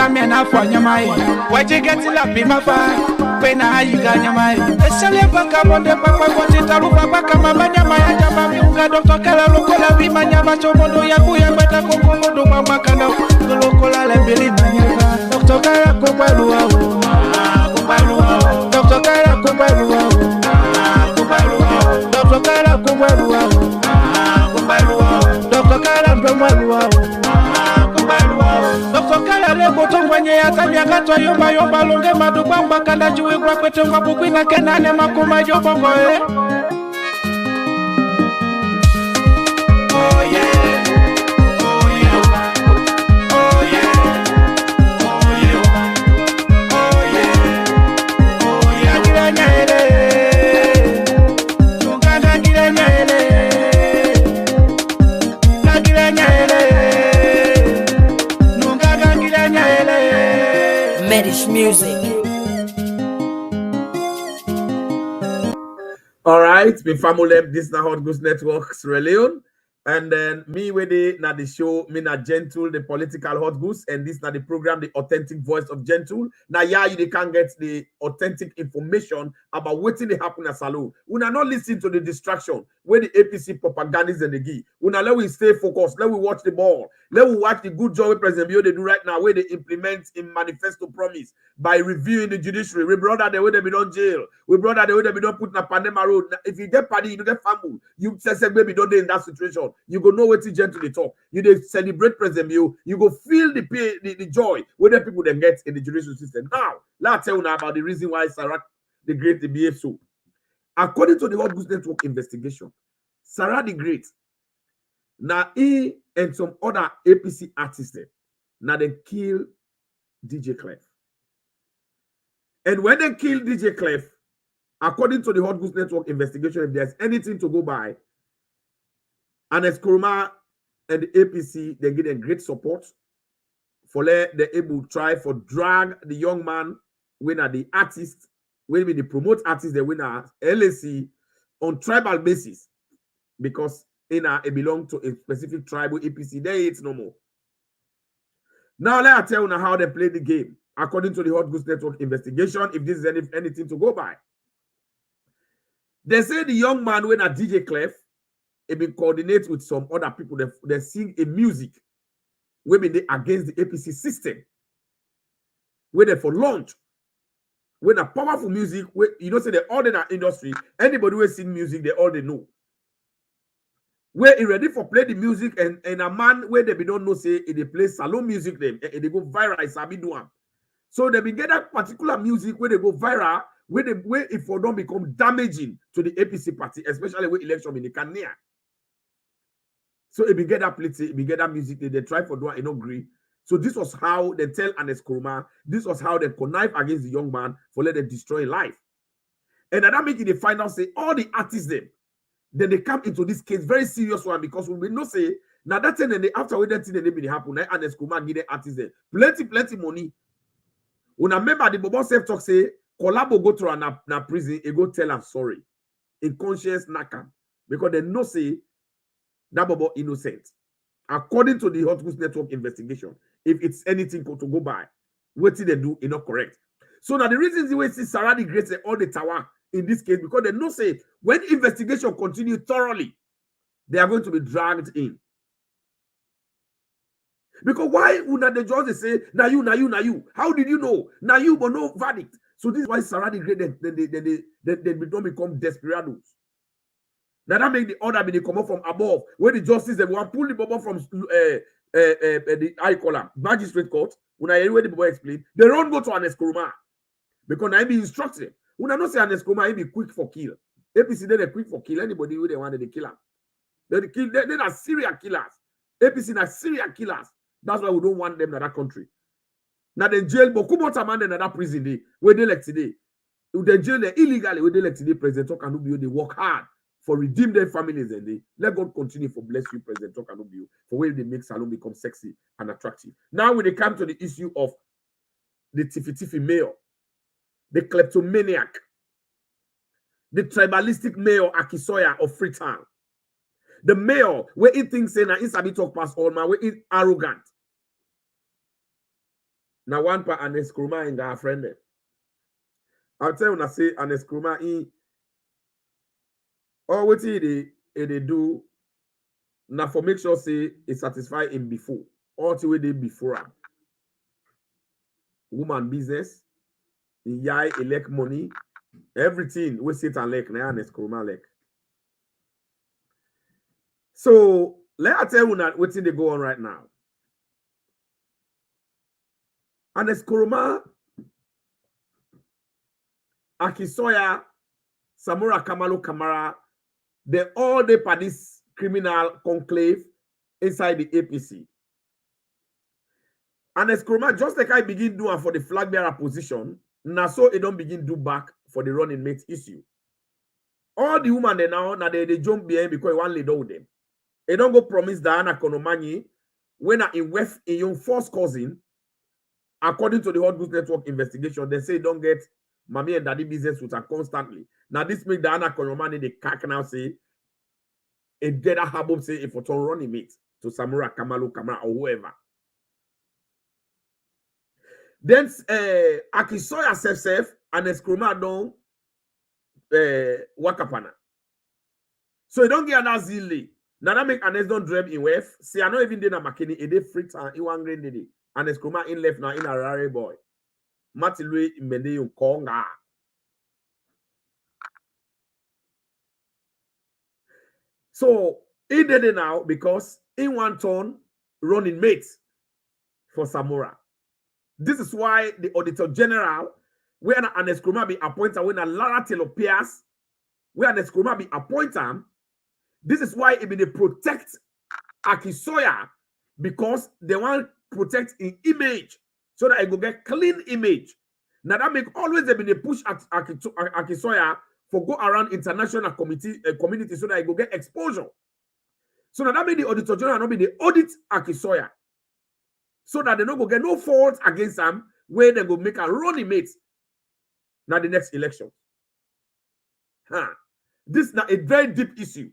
[SPEAKER 5] Yamena for Yamai. Why you get it up in my fire? When I you got Yamai. The Sylvia come on the Papa, what it all Papa Kamabanya, Yamama, Dr. Kala, Lokola, Vimanya, Chomodo, Yabuya, Bata, Komodo, Mamakano, Lokola, Billy Manya, Dr. Kala, Kobalua, Dr. Kala, Kobalua, Dr. Kala, Kobalua, Dr. Kala, Kobalua, Dr. Kala, Leboto, when you are Tanya, Yomba, Longa, Madubamba, Kanda, you will work with Bukina, Kenana, Makuma, Yobongo. Oh, yeah. Oh, yeah. Oh, yeah. Oh, yeah. Oh, yeah. Oh, yeah. Giranyele. Tungana giranyele. Na giranyele. Nungaga giranyele.
[SPEAKER 6] Medish music.
[SPEAKER 1] All right, me family, this na Hot Goose Network, Sierra Leone. And then me with it na the show, me na Gentle, the political Hot Goose, and this na the program, the authentic voice of Gentle. Now, yeah, you can get the authentic information about what they happen at Salone. We na not listen to the distraction where the APC propagandists and the give. We na let we stay focused. Let we watch the ball. Let we watch the good job with President Bio they do right now, where they implement in manifesto promise by reviewing the judiciary. We brought that the way they be done jail. We brought that the way they be done put in a pandemic road. If you get party, you don't get family. You say baby don't dey in that situation. You go know what to gently talk. You dey celebrate President Bio. You go feel the joy where the people then get in the judicial system. Now, let's tell you now about the reason why Sarah the Great they behave so. According to the Hot Goose Network investigation, Sarah the Great, now he and some other APC artists, now they kill DJ Clef. And when they kill DJ Clef, according to the Hot Goose Network investigation, if there's anything to go by, and Kuruma and the APC, they get a great support for the able to try for drag the young man, when are the artist, when we the promote artists, they win a LAC on tribal basis, because it belong to a specific tribal APC. There it's no more. Now let I tell you now how they play the game. According to the Hot Goose Network investigation, if this is anything to go by. They say the young man when a DJ Clef, it been coordinate with some other people. They sing a music when they against the APC system. When they for launch. When a powerful music, you know, say they all in our industry, anybody who sing music, they all they know. Where it ready for play the music and a man where they be don't know say they play Salone music them and they go viral, it's a bit doing. So they be get that particular music where they go viral, where if for don't become damaging to the APC party, especially with election in the Kenya. So if you get that plate, if you get that music, they try for doing and agree. So this was how they tell Anes Kuruma, this was how they connive against the young man for let them destroy life. And that make it the final say all the artists them, then they come into this case, very serious one, because we know say now that thing and they after we that thing they be happen, Anes Kuruma give the artists them plenty money. When I remember the Bobo self talk say collabo go to a prison, he go tell I'm sorry. In conscience naka. Because they know say that Bobo innocent. According to the Hot Goose Network investigation, if it's anything to go by, what did they do is not correct. So now the reasons the way see Sarah the Great say all the tower in this case, because they know say when investigation continue thoroughly, they are going to be dragged in. Because why would not the judge say, now you? How did you know? Now you, but no verdict. So this is why Sarah the Great, they don't become desperados. Now that make the order be they come up from above, where the justice they want pull the bubble from the high column, magistrate court. When I hear the bubble explain, they don't go to Anes Kuruma. Because I be instructed. When I not say Anes Kuruma, he be quick for kill. APC they quick for kill anybody who they want to kill them. They are serial killers. APC are serial killers. That's why we don't want them in that country. Now the jail, but come on, man, in that prison day where they like today. The jail they illegally where they like today. President Tokanubio they work hard for redeem their families and they let God continue for bless you, President Tokanubio, for where they make Salone become sexy and attractive. Now when they come to the issue of the Tiffy mayor, the kleptomaniac, the tribalistic mayor Akisoya of Freetown, the mayor where he thinks saying that he sabi talk past all man, where he arrogant. Now one part and Eskruma in our friend. I'll tell you, I say and Eskruma in or what they do now for make sure say it satisfy him before all the way they before him. Woman business, yai elect money, everything we sit and like now and Eskruma like. So let I tell you that what they go on right now. And Eskruma, Akisoya, Samura Kamalu Kamara, they all the parties criminal conclave inside the APC. And Eskruma, just like I begin doing for the flag bearer position, now so it don't begin do back for the running mate issue. All the women they now they jump behind because one lead with them. They don't go promise Diana Konomani when in West in your first cousin, according to the Hot Goods Network investigation, they say don't get mommy and daddy business with her constantly. Now this make Diana Konomani the cack now say a dead habub say if it's on running mate to Samura Kamalu Kamara or whoever. Then Akisoya self and Eskruma don Wakapana. So you don't get that zilly. Now that make Anes don't dream in Wef. See, I know even then McKinney a day Freetown in one green day. And Eskruma in left now in a rare boy. Matilwe in Mende Konga. So he did it now because in one turn running mates for Samura. This is why the Auditor General, where an Eskruma be appointed, when a Lara Telopias, where an Eskruma be appointed, this is why it be they protect Akisoya because they want to protect in image so that I go get clean image. Now that make always they be they push at Akisoya for go around international community so that I go get exposure. So now that make the Auditor General not be the audit Akisoya. So that they don't go get no fault against them where they go make a running mate now the next election. This is not a very deep issue.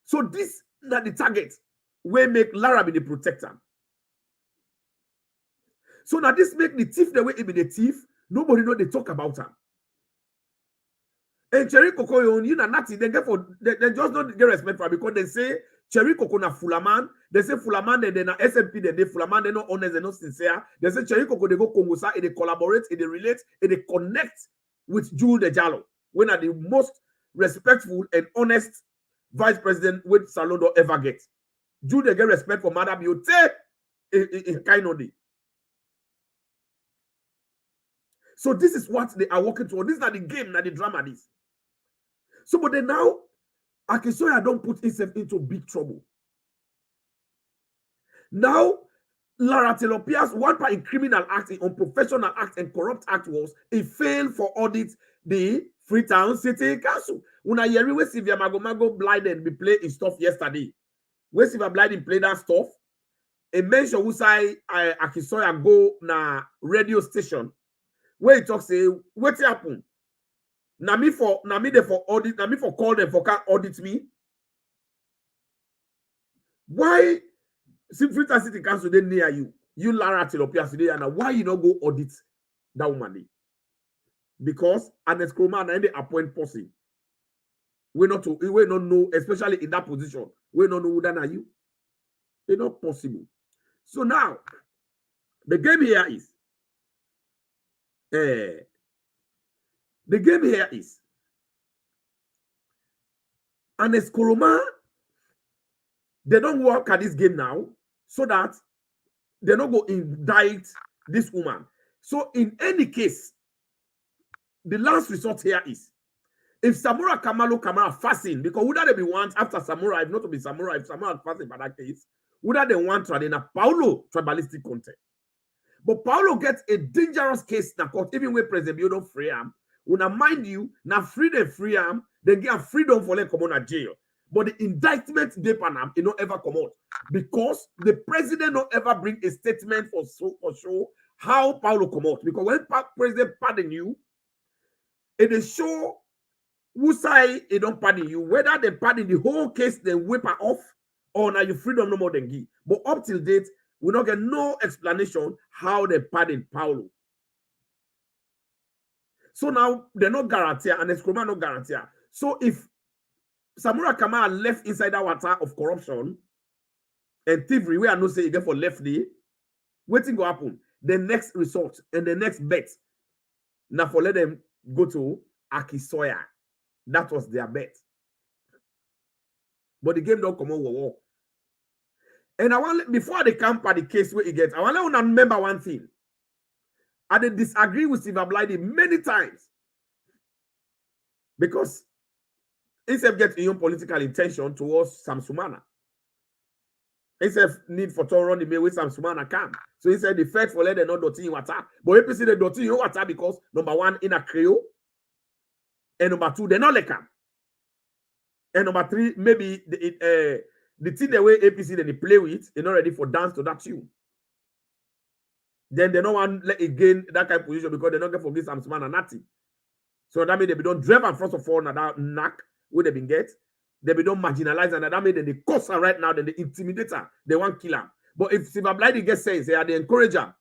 [SPEAKER 1] So this not the target where make Lara be the protector. So now this make the thief the way it be the thief. Nobody know they talk about her. And Cherry Coco, you know nothing. They just don't get respect for her because they say Cherry Coco na Fulaman. They say Fulaman they na SMP they Fulaman they not honest they not sincere. They say Cherry Coco they go Kongosa and they collaborate and they relate and they connect with Jules de Jallo. When are the most respectful and honest vice president with Salone don't ever get. Jules they get respect for Madam Yote in kind of day. So this is what they are working toward. This is not the game, not the drama. This. So, but then now, Akisoya don't put himself into big trouble. Now, Lara Telopias, one part in criminal act, in unprofessional act, and corrupt act was a fail for audit the Freetown City Council. When I hear where Sylvia Blyden be play his stuff yesterday, where Sylvia Blyden play that stuff, a mention who say Akisoya go na radio station where he talks say what happen. Na me for audit, na me for call them for can audit me. Why Freetown City Council they near you? You Lara Tilopia today, and why you not go audit that woman? Because an Eskruma and they appoint person. We not know, especially in that position. We don't know who that are you. It's not possible. So now the game here is an Eskruma, they don't work at this game now so that they don't go indict this woman. So in any case, the last resort here is if Samura Kamalu Kamara fasting, because would that be want after Samura, if not to be Samura, if Samura fasting by that case, would that they want to na Paulo tribalistic content. But Paulo gets a dangerous case na court, even when President Bio don't free him. When I mind you, now free him, then get freedom for them come on a jail. But the indictment they panam, it don't ever come out. Because the president don't ever bring a statement for show how Paulo come out. Because when president pardon you, it is show who say it don't pardon you, whether they pardon the whole case, they whip her off, or now your freedom no more than give. But up till date, we not get no explanation how they pardoned Paulo. So now they're not guarantee and the Skroma no guarantee. So if Samura Kamara left inside that water of corruption and thievery, we are not saying again for left day, waiting to happen. The next resort and the next bet. Now for let them go to Akisoya. That was their bet. But the game don't come on war. And I want before they come by the case where it gets, I want to remember one thing. I did disagree with Sylvia Blyden many times. Because instead of getting your political intention towards Sam Sumana. Instead of need for to run the mail with Sam Sumana come. So he said the fact for let them not dotting water. But APC they dotting water because number one in a Creole. And number two, they're not like them. And number three, maybe the thing the way APC then they play with, they're not ready for dance to that tune. Then they don't want let again that kind of position because they don't get forgive Sam Sumana nothing. So that means they be don't drive and first of all now that knack where they been get. They be don't marginalize and that means they cost her right now, then they intimidate her, they want kill her. But if Sylvia Blyden gets sense, they are the encourager.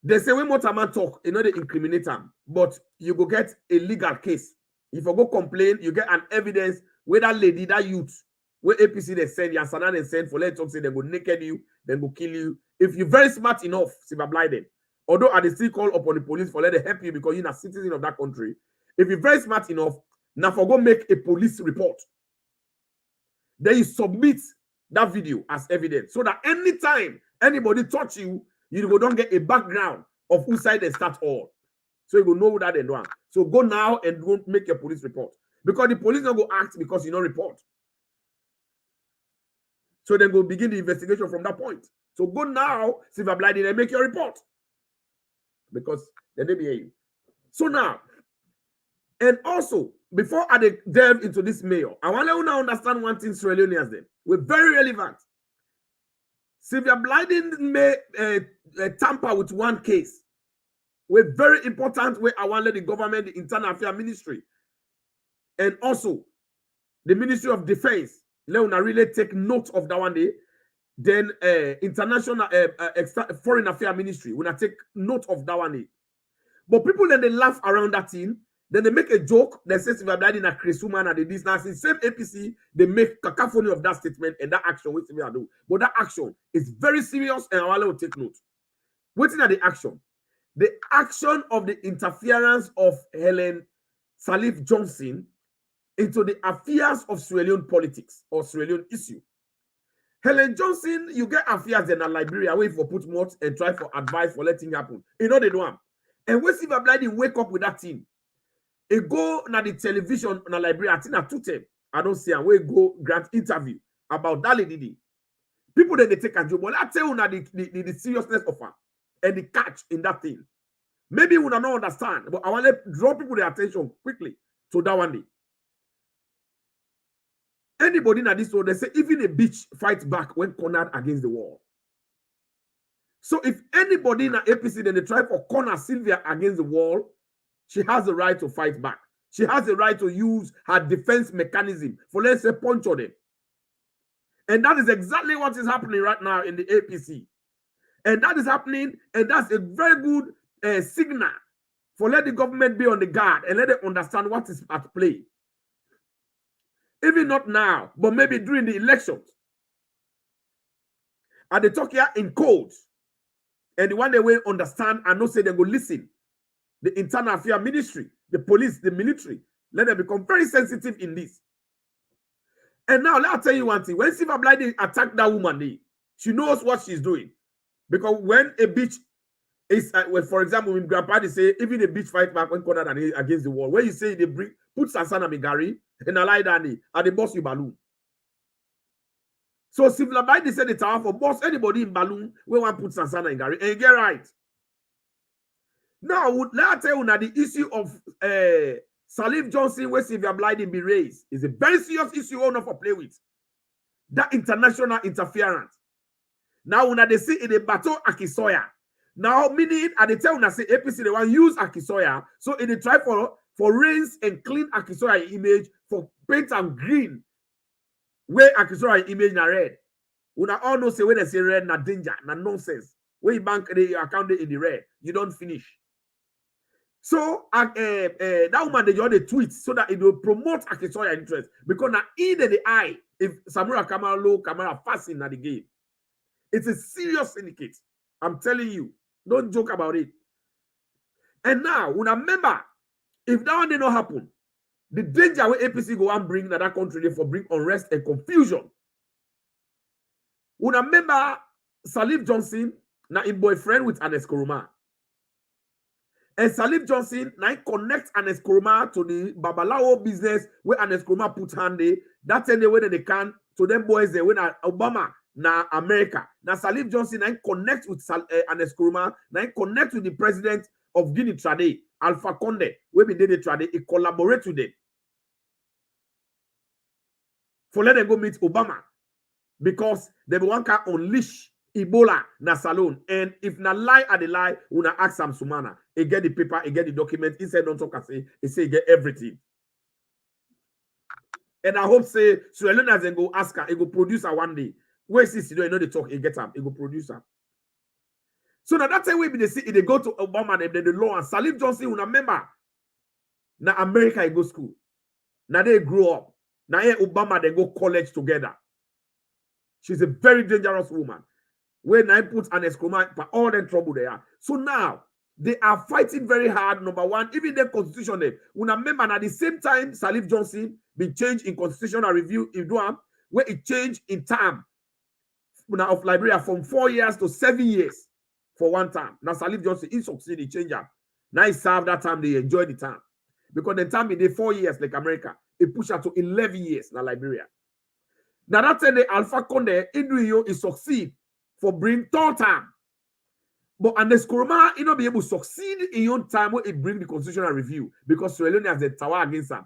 [SPEAKER 1] They say when more man talk, you know they incriminate them, but you go get a legal case. If you go complain, you get an evidence where that lady, that youth, where APC they send, Yansana they send for let talk say they go naked you, then go kill you. If you're very smart enough, Sylvia Blyden, although I still call upon the police for let them help you because you're a citizen of that country. If you're very smart enough, now for go make a police report. Then you submit that video as evidence so that anytime anybody touch you, you go don't get a background of whose side they start all. So you go know that they do. So go now and don't make a police report. Because the police don't go act because you don't report. So then go begin the investigation from that point. So go now, Sylvia Blyden, and make your report. Because then they be you. So now, and also, before I delve into this mayor, I want to now understand one thing Sierra Leoneans then. We're very relevant. Sylvia Blyden may tamper with one case. We're very important where I want to let the government, the Internal Affairs Ministry, and also the Ministry of Defense, let us really take note of that one day. Then International Foreign Affairs Ministry, when I take note of that one day. But people then they laugh around that thing. Then they make a joke. They say Sylvia Blyden a crazy woman and this. Now, in same APC, they make cacophony of that statement and that action. What Sylvia do? But that action is very serious, and I will take note. Waiting at the action. The action of the interference of Helen Salif Johnson into the affairs of Sierra Leone politics or Sierra Leone issue. Helen Johnson, you get affairs in Liberia, wait for put more and try for advice for letting happen. You know they do them. And when Sylvia Blyden wake up with that thing, it go na the television na Liberia, I think na 2 time. I don't see and we go grant interview about that lady. People then they take a job. But I tell you now the seriousness of her and the catch in that thing. Maybe we don't understand, but I want to draw people their attention quickly to that one day. Anybody in this world, they say even a bitch fights back when cornered against the wall. So if anybody in an APC then they try for corner Sylvia against the wall, she has the right to fight back. She has the right to use her defense mechanism for, let's say, punch on them. And that is exactly what is happening right now in the APC. And that is happening, and that's a very good signal for let the government be on the guard and let them understand what is at play. Even not now, but maybe during the elections. And they talk here in codes. And the one they will understand and not say they go listen. The Internal Affairs Ministry, the police, the military, let them become very sensitive in this. And now, let me tell you one thing. When Sylvia Blyden attacked that woman, she knows what she's doing. Because when a bitch is, well, for example, when Grandpa they say, even a bitch fight back when cornered against the wall, when you say they bring, put Sansana Migari, and I lie down and they boss you balloon. So Sylvia Blyden said the tower for boss anybody in balloon, we want to put Sansana in Gary, and you get right. Now, let me tell you now the issue of Salif Johnson, where Sylvia Blyden be raised, is a very serious issue we not for play with. That international interference. Now, when they see in the battle Akisoya, now meaning at the time when I say APC, they want to use Akisoya, so in the try for rinse and clean Akisoya image for paint and green, where Akisoya image na red. Una all know say when they say red na danger, na nonsense. When you bank your account in the red, you don't finish. So that woman they just tweet so that it will promote Akisoya interest because now either the eye if Samura Kamara low Kamara fasting at the game. It's a serious syndicate. I'm telling you, don't joke about it. And now, when I remember, if that one did not happen, the danger where APC go and bring that country for bring unrest and confusion. When I remember Salif Johnson, now a boyfriend with Anes Koroma. And Salif Johnson now connect Anes Koroma to the Babalawo business where Anes Koroma put hand there. That's any way that they can to them boys there when Obama na America. Now Salif Johnson now connect with Anes Koroma, now connect with the president of Guinea Trade, Alpha Conde, where we did the trade, he collaborate with them. For let them go meet Obama. Because they want to unleash Ebola na Salone. And if na lie at the lie, we na ask Sam Sumana. He get the paper, he get the document. He said don't talk and say, he say he get everything. And I hope say Suelena doesn't go ask her, he go produce her one day. Where is this? You know they talk, he get him, he go produce her. So now that's the way they see they go to Obama, they the law and Salif Johnson, you remember. Now America he go school. Now they grow up. Now here Obama they go college together. She's a very dangerous woman. When I put an Escoma for all the trouble they are. So now they are fighting very hard. Number one, even the constitution. When I remember at the same time, Salif Johnson been changed in constitutional review in Duam, where it changed in term of Liberia from 4 years to 7 years for one time. Now Salif Johnson he succeeded, change up. Now he served that time, they enjoy the time. Because the time in the 4 years like America, it pushed out to 11 years now Liberia. Now that's the Alpha Conde in is succeed for bring third time. But and the Skoroma, you know, be able to succeed in your time when it bring the constitutional review because Sierra Leone has the tower against them.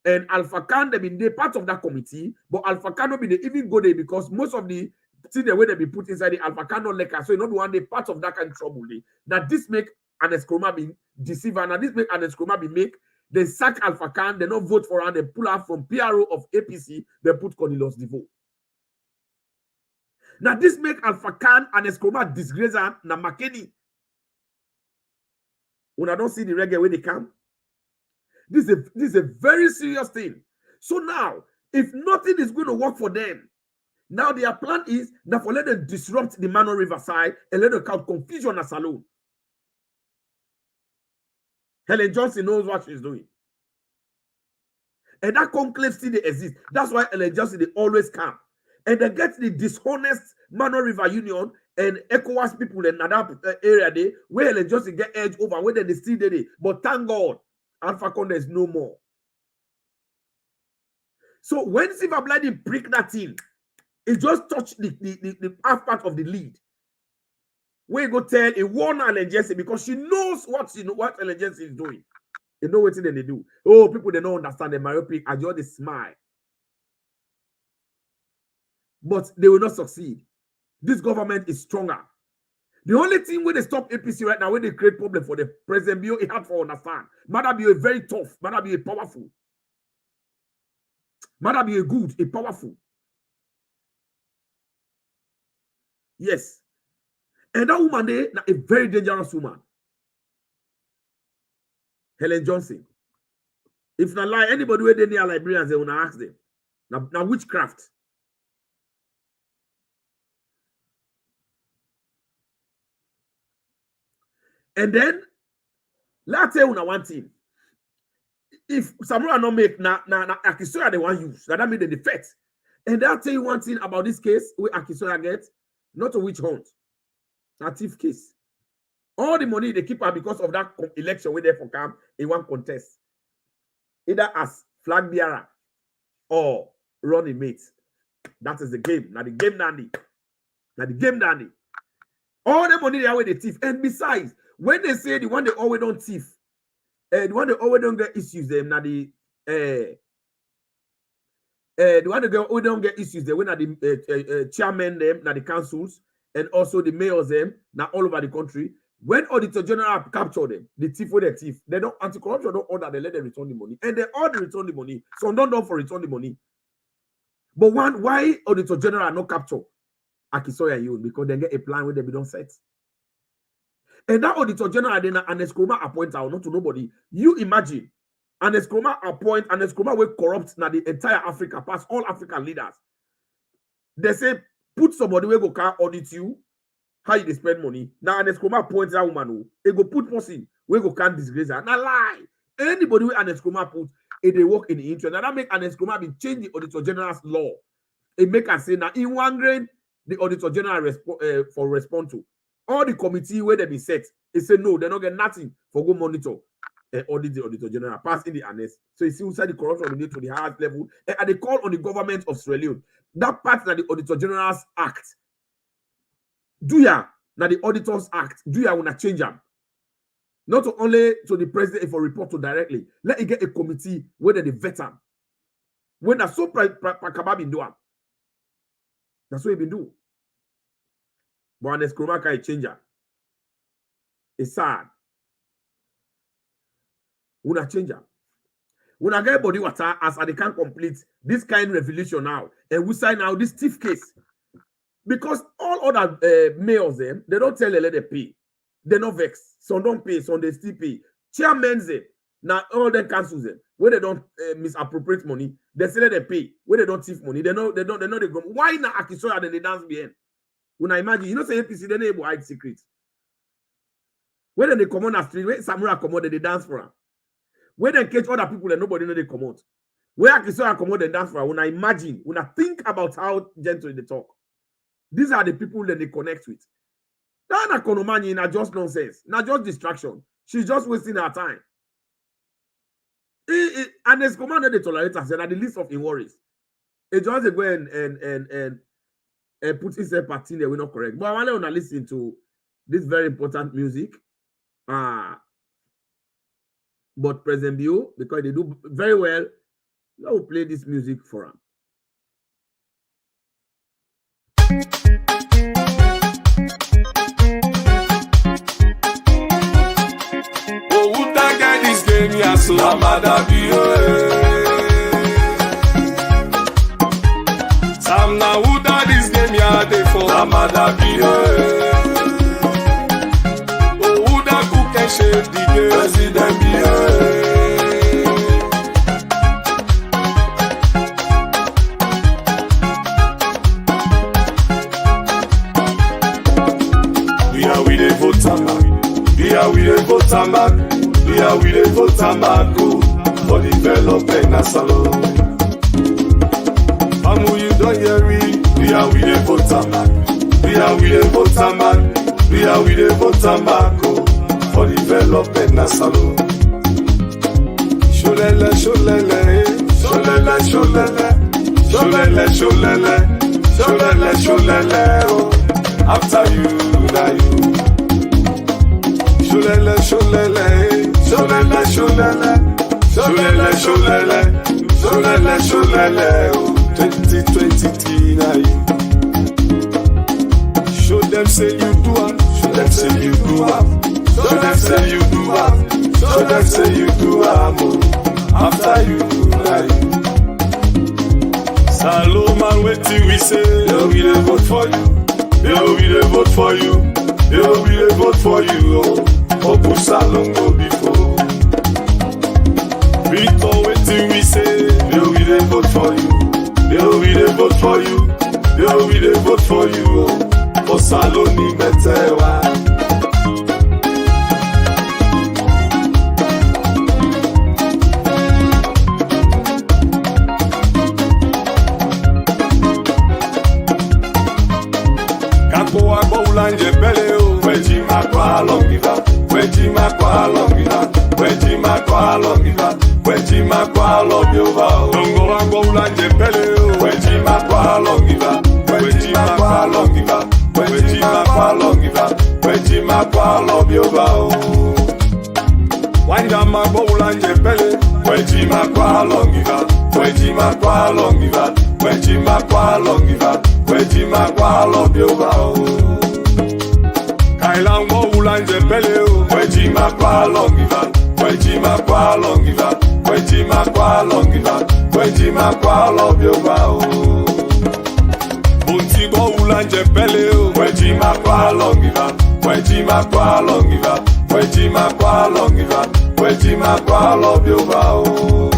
[SPEAKER 1] And Alpha Khan, they been part of that committee, but Alpha Khan not be they even go there because most of the things the way they be put inside the Alpha Khan not like us. So you know, one day part of that kind of trouble. That this make an Skoroma be deceiver, and this make an Skoroma be make they sack Alpha Khan, they not vote for her, they pull out from PRO of APC, they put Cornelius Devo. Now this make Alpha Khan and Escoma disgrace her na Makeni. When I don't see the reggae when they come, this is a very serious thing. So now, if nothing is going to work for them, now their plan is that for let them disrupt the Mano Riverside and let them cause confusion at Salone. Helen Johnson knows what she's doing. And that conclave still they exist. That's why Helen Johnson they always come. And they get the dishonest Mano River Union and ECOWAS people in that area there, where Helen Johnson get edge over, where they still there. But thank God, Alpha Conde is no more. So when Sylvia Blyden prick that in, it just touched the half part of the lead. Where you go tell a warn Helen Johnson because she knows what Helen Johnson is doing. They know what they do. Oh, people they don't understand the myopic. I just smile. But they will not succeed. This government is stronger. The only thing where they stop APC right now, where they create problem for the President Bio, it hard for understand. Matter be a very tough, matter be a powerful. Matter be a good, a powerful. Yes. And that woman there, a very dangerous woman. Helen Johnson. If not lie, anybody where they near librarians, they want to ask them. Now witchcraft. And then, let's say one thing. If Samura not make na Akisoya they want use, that means they defect. And I'll tell you one thing about this case where Akisoya gets, not a witch hunt, a thief case. All the money they keep her because of that election where they for camp in one contest, either as flag bearer or running mate. That is the game. Now the game dandy. Now the game dandy. All the money they are with the thief. And besides, when they say the one they always don't thief, the one they always don't get issues, them now the one they always don't get issues, they when are the chairman them, now the councils, and also the mayors them, now all over the country. When Auditor General capture them, the thief with the thief, they don't anti-corruption don't order, they let them return the money, and they all return the money. So don't for return the money. But why Auditor General not capture? Akisoya you because they get a plan where they be done set. And that Auditor General then an Eskroma appoint out, not to nobody. You imagine an Eskroma appoint, an Eskroma will corrupt now the entire Africa, past all African leaders. They say, put somebody where go can audit you, how you spend money. Now an Eskroma appoint that woman who, they go put person where go can disgrace her. Now lie. Anybody where an Eskroma put, they work in the interest. Now that make an Eskroma be change the Auditor General's law. It make us say now in one grain, the Auditor General respond to. All the committee where they be set, they say no, they're not getting nothing for go monitor audit the Auditor General, pass in the annex. So you see inside the corruption to the highest level, and they call on the government of Sierra Leone. That part that the Auditor General's Act, do ya now the Auditors Act, do ya wanna change them? Not only to the president for report to directly, let it get a committee where they vet them. When that's so been doing. That's what he been doing. But an Eskroma can change. It's sad. Una change. When I get body water as they can complete this kind of revolution now, and we sign now this thief case. Because all other mayors them, they don't tell them they pay. They not vex. Some don't pay, some they still pay. Chairmen them, now all them cancels them. Where they don't misappropriate money, they say they pay. Where they don't thief money, they know they go. Why not Akisoya then they dance behind? When I imagine, you know, say APC, they able to hide secrets. When they come on the street, when Samura come out, they dance for her. When they catch other people, and nobody know they come out. Where Akisoya come out, they dance for her. When I imagine, when I think about how gentle they talk, these are the people that they connect with. That na Konomani, na just nonsense, not just distraction. She's just wasting her time. And as commander, they tolerate us, and at the least of in worries. It just go and put himself part in there, we're not correct. But I want to listen to this very important music. But President Bio, because they do very well, I will play this music for them.
[SPEAKER 2] Oh, who that guy this game, yeah, so I'm mad Sam na who that this game, yeah, they for I'm mad Oh, who that cook and shave the game, President Bio. We dey vote tobacco for development and Salone. Amu you don't hear me? We dey vote tobacco. We dey vote tobacco for development and Salone. Sholele, oh. After you, now you. Sholele, oh. 2023 now you. Show them say you do it. Show them say you do it. Show them say you do it. Show them say you do it. After you, now you. Salone, wait till we say, yo, we dey vote for you. Yo, we dey vote for you. Yo, we dey vote for you. Oh, push Salone go before. We talk wait till we say, yo, we dey vote for you. Yo, we dey vote for you. Yo, we dey vote for you. Oh, for Salone better one. Ulanje pele o, weji makwa longiva, weji makwa longiva, weji makwa longiva, weji makwa longiva. Dongo wango ulanje pele o, weji makwa longiva, weji makwa longiva, weji makwa longiva, weji makwa longiva. Wanda makwa ulanje pele, weji makwa longiva, weji makwa longiva, weji makwa longiva, weji makwa longiva. Kailango ulanje pele o, weji makwa longiva, weji makwa longiva, weji makwa longiva, weji makwa longiva. Buntigo ulanje pele. kwa longiva, wejima kwa longiva, wejima kwa longiva, wejima kwa lobiova o.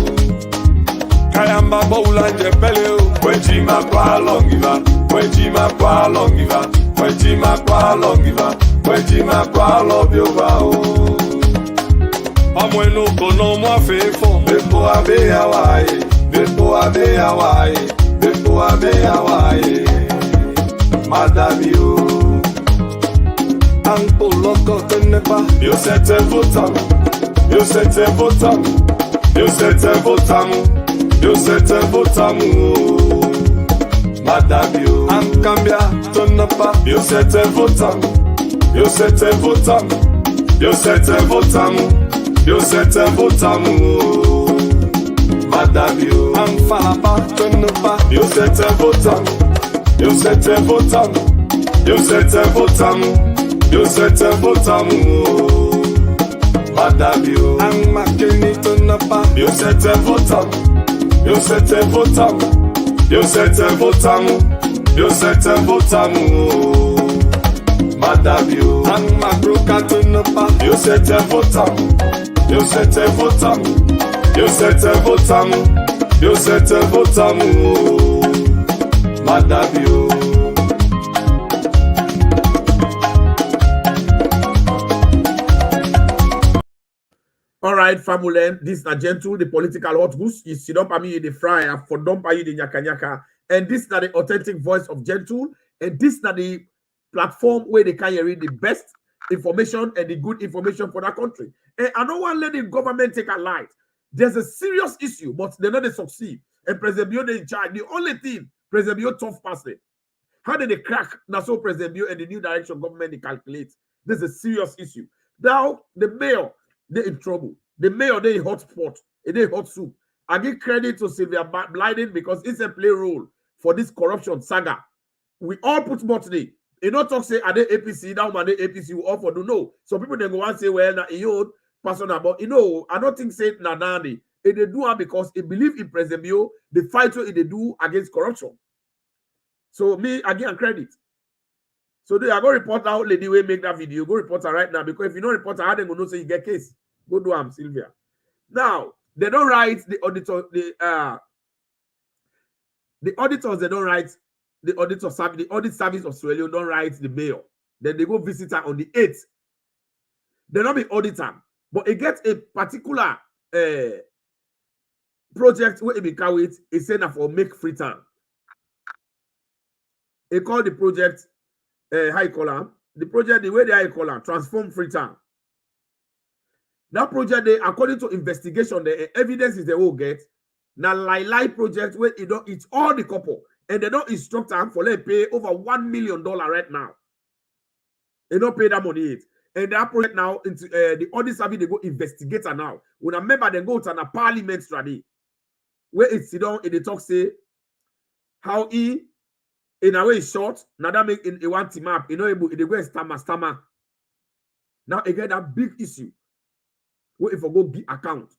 [SPEAKER 2] Kayamba boulanje pele o, wejima kwa longiva, wejima kwa longiva, wejima kwa longiva, wejima kwa lobiova o. Amwenu kono mwa fefo, bembo abe Hawaii, bembo abe Hawaii, bembo abe Hawaii. Madame you, Uncle Loco Tenepa, you set a votam, you set a votam, you set a votam, you set a votam. Madame you, Ancambia Tenepa, you set a votam, you set a votam, you set a votam, you set a votam. Madame you, Anfalapa Tenepa, you set a votam. You set a votam, you set a votam, you set a votam. Madame you, I'm making tunapa. You set a votam, you set a votam, you set a votam, you set a votam. Madame you, I'm makruka tunapa. You set a votam, you set a votam, you set a votam, you set a votam. Madame you.
[SPEAKER 1] All right, family, this is a gentle, the political hot goose. You sit up me in the fryer for dump you the nyaka nyaka. And this is the authentic voice of gentle. And this is the platform where they can read the best information and the good information for that country. And I don't want to let the government take a light. There's a serious issue, but they're not they succeed. And President Bio in charge. The only thing President Bio tough person. How did they crack? That's so President Bio and the new direction government they calculate. There's a serious issue. Now the mayor they in trouble. The mayor they in hot spot. They hot soup. I give credit to Sylvia Blyden because it's a play role for this corruption saga. We all put more today. You know, talk say are they APC now? Man, they APC will offer do no. So people then go and say, well, now you personal, but you know, I don't think say Nadani. They do it because they believe in President Bio, the fight what they do against corruption. So me again credit. So they are going to report out lady way make that video. Go report her right now because if you don't report her, how they going to say you get case? Go do am Sylvia. Now they don't write the auditor the auditors. They don't write the auditor service. The audit service of Sierra Leone don't write the mayor. Then they go visit her on the 8th. They don't be auditor, but it gets a particular project where it be carried. It's saying for make Freetown. They call the project how you call them? The project the way they call them transform Freetown. That project they according to investigation the evidence is they will get now lie project where it don't it's all the couple and they don't instruct them for they pay over $1 million right now. They don't pay that money yet. And that project now into the audit service they go investigator now. When a member then go to a parliament study where it's sit down and they talk say how he in a way short now that make in a one team up you know able they go stammer. Now again that big issue where if I go give account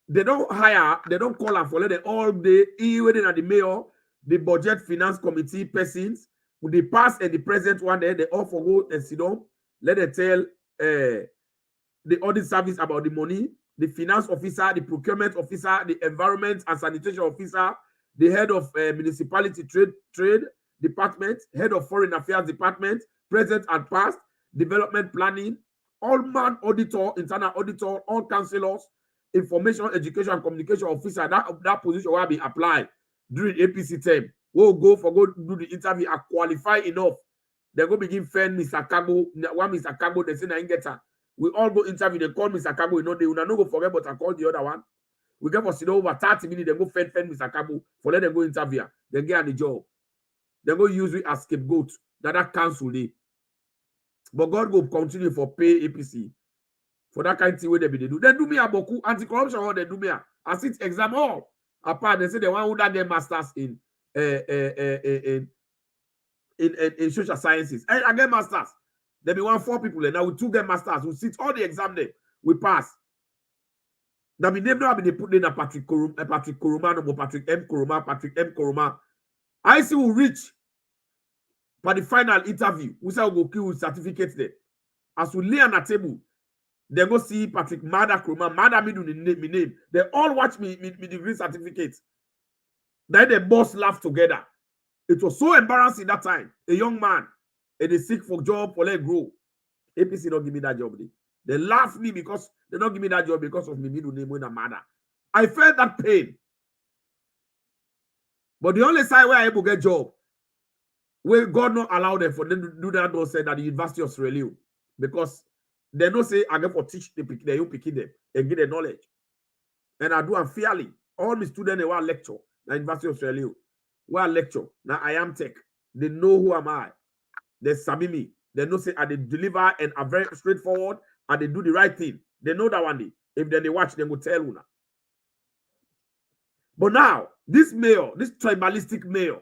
[SPEAKER 1] they don't hire they don't call them for let all day waiting at the mayor the budget finance committee persons with the past and the present one there they all for go and sit down let them tell the audit service about the money the finance officer the procurement officer the environment and sanitation officer the head of municipality trade department, head of foreign affairs department, present and past, development planning, all man auditor, internal auditor, all councillors, information, education, and communication officer. That position will be applied during APC term. We'll go do the interview and qualify enough. They go begin fend Mr. Kago. One Mr. Kago, they say I get her. We all go interview. They call Mr. Kago. You know they will not go forget, but I call the other one. We get for sit over 30 minutes, then go fend Mr. Kabu for let them go interview. Then get on the job. Then go use it as scapegoat. That council day. But God go continue for pay APC. For that kind of thing where they do. Then do me a boku anti-corruption or they do me a sit exam all. Apart, they say the one who that get masters in social sciences. I get masters. There be 4 people there. Now we 2 get masters. We sit all the exam there. We pass. That be name now be they put in a Patrick Koroma, no Patrick M. Koroma. I see who reach for the final interview, we say we go kill certificate there. As we lay on the table, they go see Patrick Mada Kroma, Mada me do me name. They all watch me degree certificate. Then the boss laugh together. It was so embarrassing that time. A young man, and they seek for job for let grow. APC don't give me that job. They laugh me because they don't give me that job because of me middle name when I'm mad. I felt that pain. But the only side where I able to get job, where God not allow them for them to do that, don't say that the University of Sierra Leone, because they don't say I get for teach the pick you picking them and get the knowledge. And I do them fairly. All my students they want lecture at University of Sierra Leone. Where lecture now I am tech. They know who am I. They sabi me. They know say I they deliver and are very straightforward and they do the right thing. They know that one day. If then they watch, they will tell you now. But now, this mayor, this tribalistic mayor,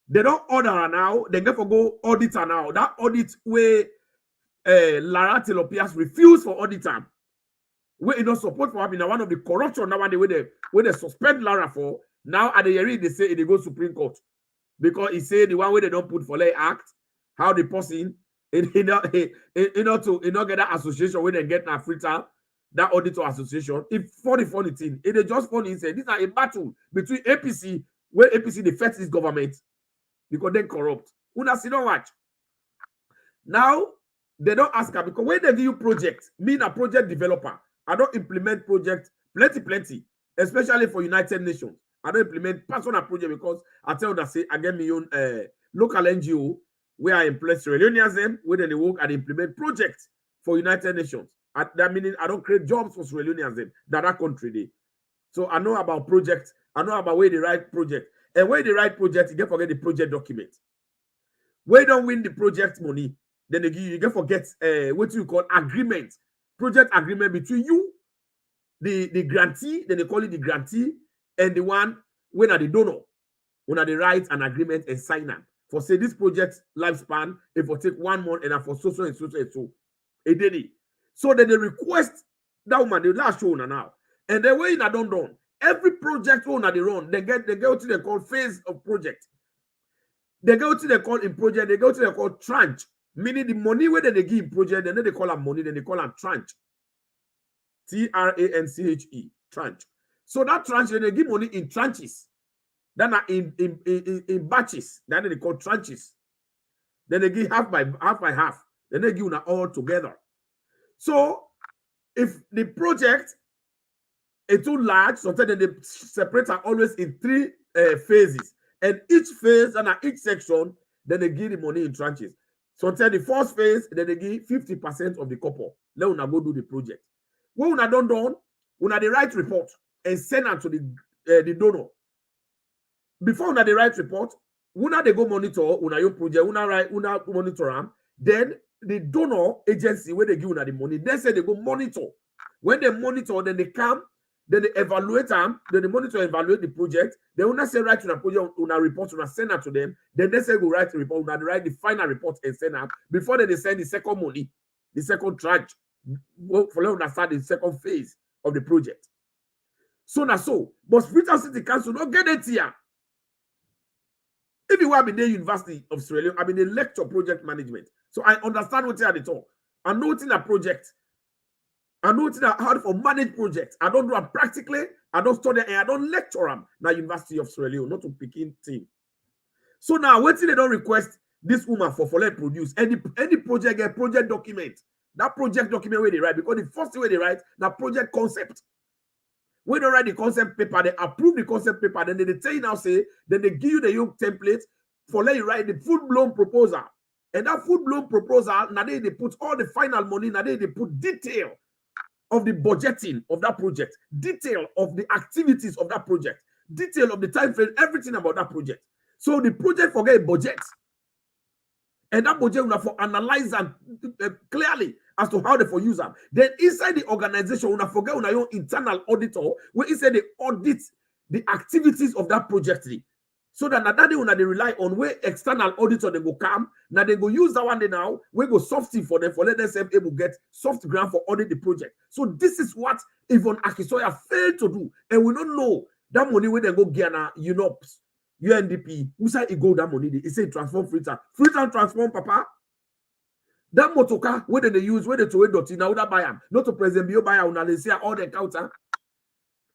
[SPEAKER 1] they don't order her now. They get for go audit her now. That audit where Lara Telopias refused for audit her. Where you know support for having one of the corruption now one where they suspend Lara for. Now at the hearing they say they go Supreme Court because he said the one where they don't put for lay act how the person to get that association where they get that Freetown, that auditor association. If funny thing, it is just funny. He said this is a battle between APC where APC defends this government because they corrupt. Una see don't watch. Now they don't ask her because when they give you project, me a project developer, I don't implement project plenty, especially for United Nations. I don't implement personal project because I tell them say I get my own local NGO where I employ Sierra Leoneans where they work and implement projects for United Nations. That meaning I don't create jobs for Sierra Leoneans that country they. So I know about projects, I know about where they write project. And where they write project, you get forget the project document. Where you don't win the project money, then they give you get forget what you call agreement, project agreement between you, the grantee, then they call it the grantee. And the one when are the donor, when are they write an agreement and sign them for say this project lifespan, if for take 1 month and for so. A day. So then they request that woman, the last show now. And then when I don't done, every project owner they run, they go to the call phase of project. They go to the call in project, they go to the call tranche, meaning the money where they give in project, then they call them money, then they call them tranche. TRANCHE, tranche. So that tranche, they give money in tranches. Then in batches. Then they call tranches. Then they give half by half. Then they give them all together. So if the project is too large, so then they separate are always in 3 phases. And each phase and each section, then they give the money in tranches. So the first phase, then they give 50% of the couple. Let una go do the project. When una done, una the right report and send them to the donor. Before una the right report, una they go monitor una your project, una monitor them. Then the donor agency where they give una the money, they say they go monitor. When they monitor, then they come, then they evaluate them, then the monitor evaluate the project. They una say write to the project, una report, una send that to them. Then they say go write the report, una write the final report and send them before they send the second money, the second tranche. For them start the second phase of the project. So now so, but Freetown City Council don't get it here. If you have been the University of Sierra Leone, I've been a lecture project management. So I understand what you are the talk. I know it's in a project. I know it's in how to manage projects. I don't do it practically. I don't study and I don't lecture them. Now University of Sierra Leone, not to picking team. So now what they don't request this woman for let produce any project get project document. That project document where they write because the first thing where they write that project concept. When they write the concept paper, they approve the concept paper, then they tell you now, say, then they give you the young template for let you write the full-blown proposal. And that full-blown proposal, now they put all the final money, now they put detail of the budgeting of that project, detail of the activities of that project, detail of the time frame, everything about that project. So the project forget a budget. And that budget will for analyze them clearly as to how they for use them. Then inside the organization, we forget on your internal auditor, where inside they audit the activities of that project. So that now they rely on where external auditor they go come. Now they go use that one day now. We go softy for them for let them able get soft grant for audit the project. So this is what Yvonne Akisoya failed to do. And we don't know that money where they go get UNOPS. UNDP, who say it go that money? He say transform Freetown. Freetown transform, Papa. That motorcar, where they use, where they throw it, now that buy them. Not to President Bio buy them, they say all the counter.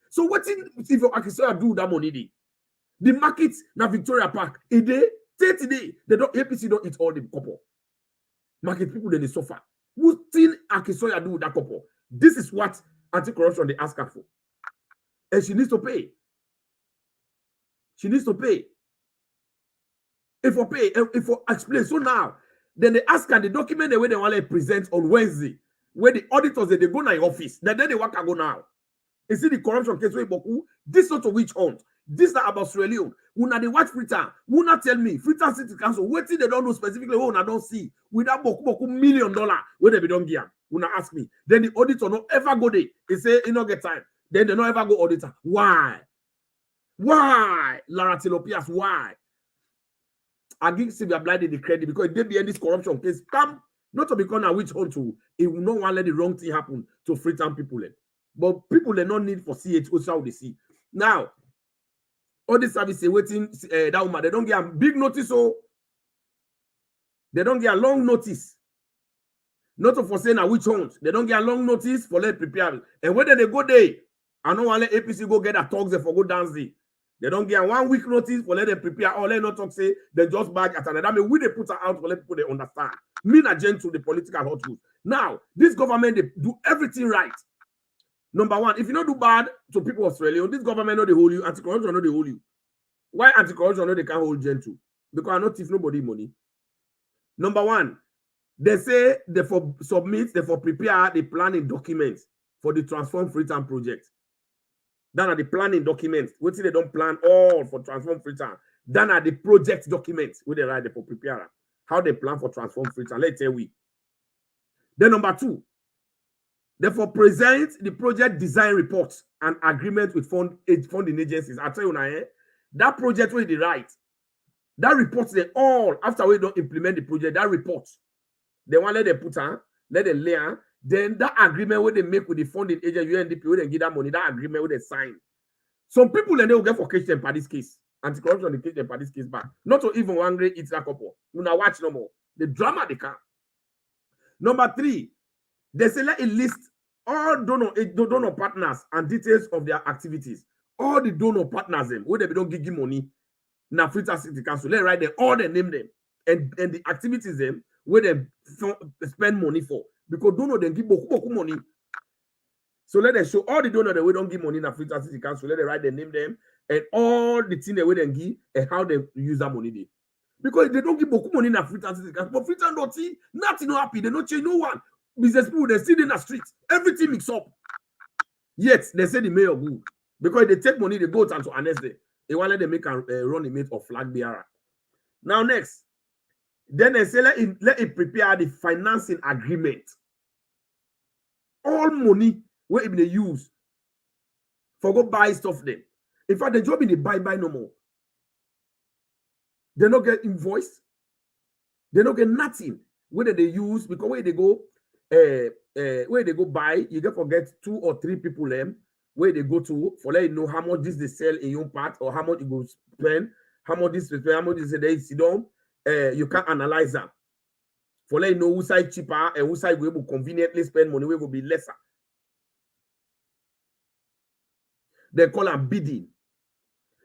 [SPEAKER 1] So what if your accusations do that money? The market na Victoria Park, a day, 30 days, they don't APC don't eat all the couple. Market people then they suffer. What thing accusations do with that couple? This is what anti-corruption they ask her for. And she needs to pay. She needs to pay. If I pay, if I explain, so now, then they ask her the document the way they want to present on Wednesday, where the auditors they go to the office, then they work go now. You see the corruption case where this not a witch hunt. This is about Sierra Leone. Una they watch Freetown. Una tell me Freetown City Council. What thing they don't know specifically? Una don't see. Without boku $1 million where they be don't give. Una ask me. Then the auditor no ever go there. They say you don't get time. Then they don't ever go auditor. Why? Why? Lara Tilopias, why? I give Sylvia Blyden the credit because they be in this corruption case. Come not to become a witch hunt. It will not want to let the wrong thing happen to Freetown people. But people they not need for CH also how they see. Now, all the services waiting that woman, they don't get a big notice, so they don't get a long notice. Not for saying a witch hunt. They don't get a long notice for let prepare. And whether they go there, I don't want to let APC go get a talks for go dance there. They don't get a 1 week notice for let them prepare or let not talk say they just back at another. I mean, we they put her out for let people they understand. Mean agent to the political hot group. Now, this government they do everything right. Number one, if you don't do bad to people of Australia, this government know they hold you, anti-corruption know they hold you. Why anti-corruption know they can't hold gentle? Because I not thief nobody money. Number one, they say they for submit, they for prepare the planning documents for the Transform Freetown project. Then are the planning documents. What they don't plan all for Transform Freetown. Then are the project documents where they write they for prepare. How they plan for Transform Freetown. Let's tell we. Then number two, therefore, present the project design reports and agreement with funding agencies. I tell you now, that project where they write, that report they all after we don't implement the project, that report, they want let them put on, let them lay on, then that agreement where they make with the funding agent, UNDP, where they give that money, that agreement where they sign. Some people then they will get for catch them by this case. Anti-corruption they catch them by this case back. Not to even one great it's that couple. You now watch no more. The drama they can. Number three, they say let it list all donor partners and details of their activities. All the donor partners them where they don't give money. Now Freetown City Council, let write them all they name them and the activities them where they spend money for. Because donor then give beaucoup money. So let them show all the donors that we don't give money in the Freetown City Council. Let them write their name them and all the things that we then give and how they use that money. There. Because they don't give beaucoup money in the Freetown City Council. But Freetown don't see nothing not happy. They don't change no one. Business people they still in the streets. Everything mix up. Yet they say the mayor good because they take money they go to annex them. They want to let them make a running mate of flag bearer. Now next, then they say let it prepare the financing agreement. All money where if they use for go buy stuff them. In fact, the job in the buy no more. They don't get invoice. They don't get nothing. Whether they use because where they go buy, you get forget 2 or 3 people them where they go to for let you know how much this they sell in your part or how much you go spend, how much this how much this they sit down. You can analyze that for let you know who side cheaper and who side will able conveniently spend money will be lesser. They call them bidding.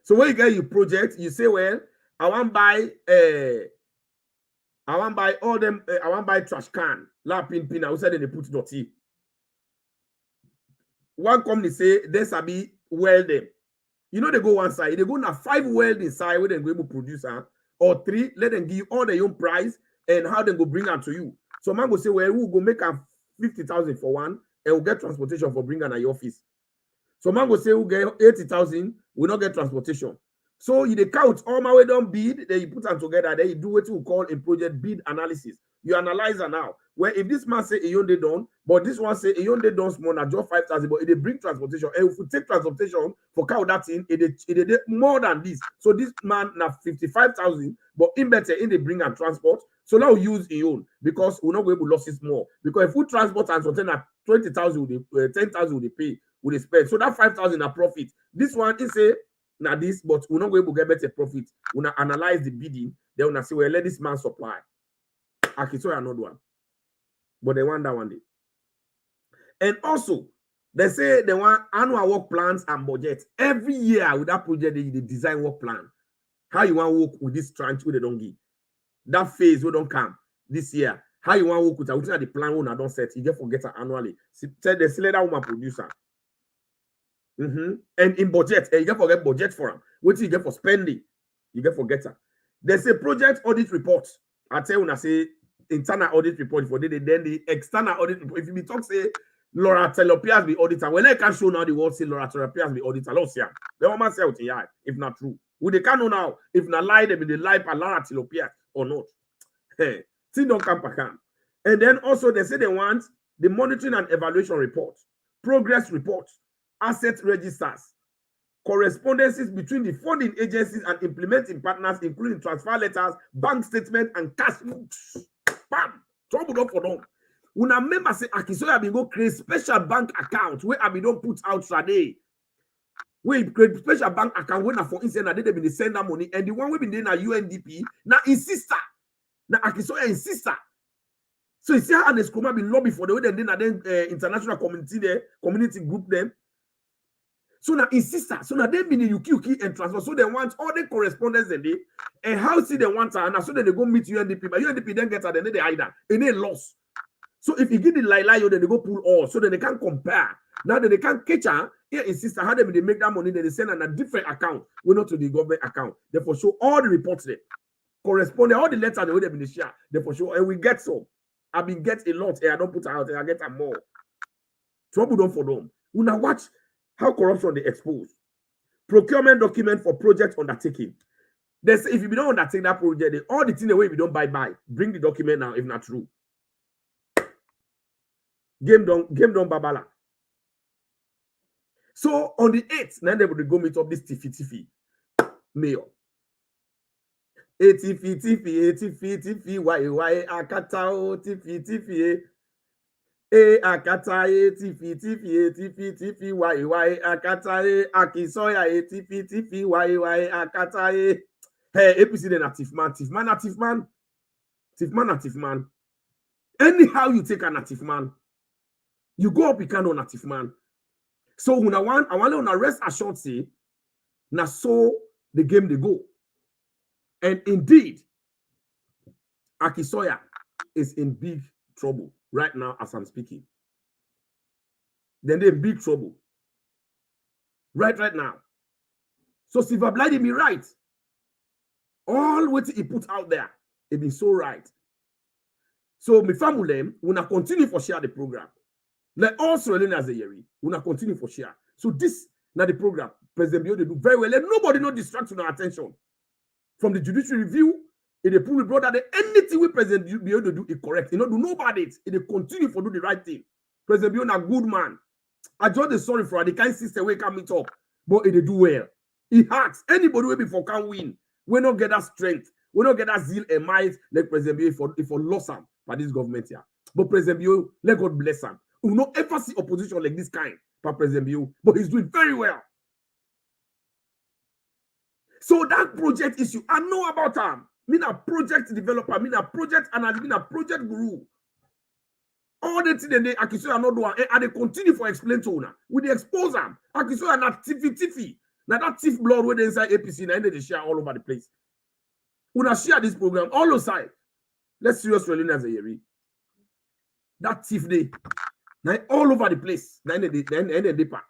[SPEAKER 1] So when you get your project, you say, well, I want buy all them. I want buy trash can. La pin. I will say they put dirty. One company say they sabi weld them. You know they go one side. They go now 5 welding side where they go able produce or 3. Let them give you all their own price and how they go bring them to you. So man go say, well, we go make a 50,000 for one and we'll get transportation for bringing at your office. So man go say we get 80,000, we not get transportation. So you count all my way down bid, then you put them together, then you do what we call a project bid analysis. You analyze it now. Where if this man say they done, but this one say they done small, not just 5,000, but they bring transportation. And if we take transportation for cow that in, it more than this. So this man now 55,000, but in better in they bring and transport. So now we use your own because we're not going to lose it more. Because if we transport and something at 20,000, 10,000 would they pay, would they spend. So that 5,000 a profit. This one is a now this, but we're not going to get better profit. We're not analyze the bidding, then we're not say, well, let this man supply. Akisoya another one. But they want that one day. And also, they say they want annual work plans and budget. Every year with that project, they design work plan. How you want to work with this tranche where they don't give. That phase we don't come this year. How you want to work with the plan when I don't set. You get forget it annually. Tell the seller woman producer. And in budget, you get forget budget for them. What you get for spending, you get forget it. There's a project audit report. I tell you when I say internal audit report for then the external audit report. If you be talk say Laura Telopias be auditor, when I can show now the world say Laura Telopias be auditor. Let's see. They want to say out here if not true. We they can know now if not lie them in the lie for Laura Telopias or not. Hey, see don't come back. And then also they say they want the monitoring and evaluation report, progress reports, asset registers, correspondences between the funding agencies and implementing partners, including transfer letters, bank statements, and cash books. Bam! Trouble up for them. Una member say Akisoya be go create special bank account where I be don't put out today. We create special bank account when for instance they been send that money, and the one we been doing na UNDP na insister. Na Akisoya insister. So you see how the Skroma be lobby for the way they did international community group them. So now insister, so now they be the UQ and transfer. So they want all the correspondence in there, and how see they want her, and so then they go meet UNDP, but UNDP then get her, then they either and they lost. So if you give the lie, then they go pull all, so then they can compare. Now then they can catch her. Here insister, how they make that money, then they send on a different account, we not to the government account. Therefore, show all the reports there, corresponding all the letters the way they been share. Therefore, show and we get some. I been get a lot, and I don't put her out, and I get her more. Trouble don't for them. We now watch how corruption they expose. Procurement document for project undertaking. They say if you don't undertake that project, all the things the way we don't buy, bring the document now if not true. Game done, babala. So on the 8th, now they will go meet up this Tiffy mayor. Tiffy, why, akata, Tiffy. Akata Tiffy, why, akata, Akisoya, Tiffy, why, akata, hey, APC then native man. Anyhow you take a native man, you go up, you can't know native man. So when I want to rest assured say, na so the game they go. And indeed, Akisoya is in big trouble right now as I'm speaking. Then they're in big trouble. Right now. So Sylvia Blyden me right. All what he put out there, it been so right. So my family, we na continue for share the program. Like also as a year, we na continue for share. So this now the program, President Bio, they do very well. Let nobody no distract our attention. From the judicial review, it they prove brother that anything we President Bio do is correct. You know, do nobody it. They continue for do the right thing. President Bio na good man. I just the sorry for the kind sister we can meet up, but it they do well. He hacks anybody we before can win. We not get that strength. We not get that zeal and might like President Bio if for lost him by this government here. But President Bio, let God bless him. We will not ever see opposition like this kind by President Bio, but he's doing very well. So that project issue, I know about him. Me a project developer, me a project analyst, me a project guru. All the things they Akisoya not do, and they continue for explain to una. We they expose them. Akisoya not tiffy. Now that thief blood where they inside APC, now they share all over the place. Una share this program all aside. Let's serious really as a year. That thief day, now all over the place. Now they deeper.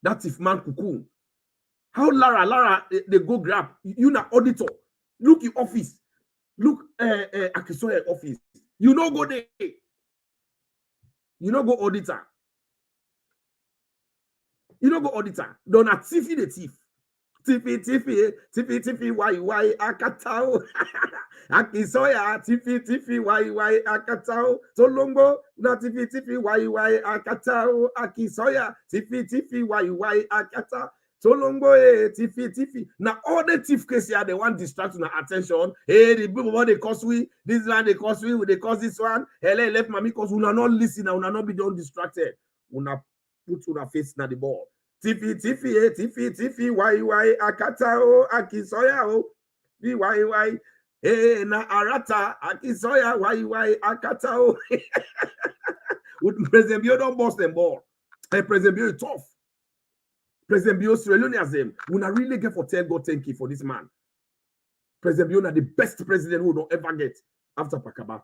[SPEAKER 1] That thief man cuckoo. How Lara, they go grab. You na auditor. Look your office. Look Akisoya office. You no go there. You no go auditor. You no go auditor. Don't a tiffy the thief. Tiffy, why, akatao. Akisoya, tiffy, why, akatao. Solongo, na tiffy, why, akatao. Akisoya, tiffy, why, akatao. Solongo, tiffy. Now all the thief cases here, they want distracting our attention. Hey, the people they cause we, this one they cause we, they cause this one. Hey, left mommy cause we are not listening, we are not be done distracted. We not put our face in the ball. Tifi, why, akata, akisoya, why, na arata, akisoya, why, akata, President Bio don't bust them ball. President Bio is tough. President Bio Sierra Leone as him. We not really get for tell God thank you for this man. President Bio is the best president we don't ever get after Pakaba.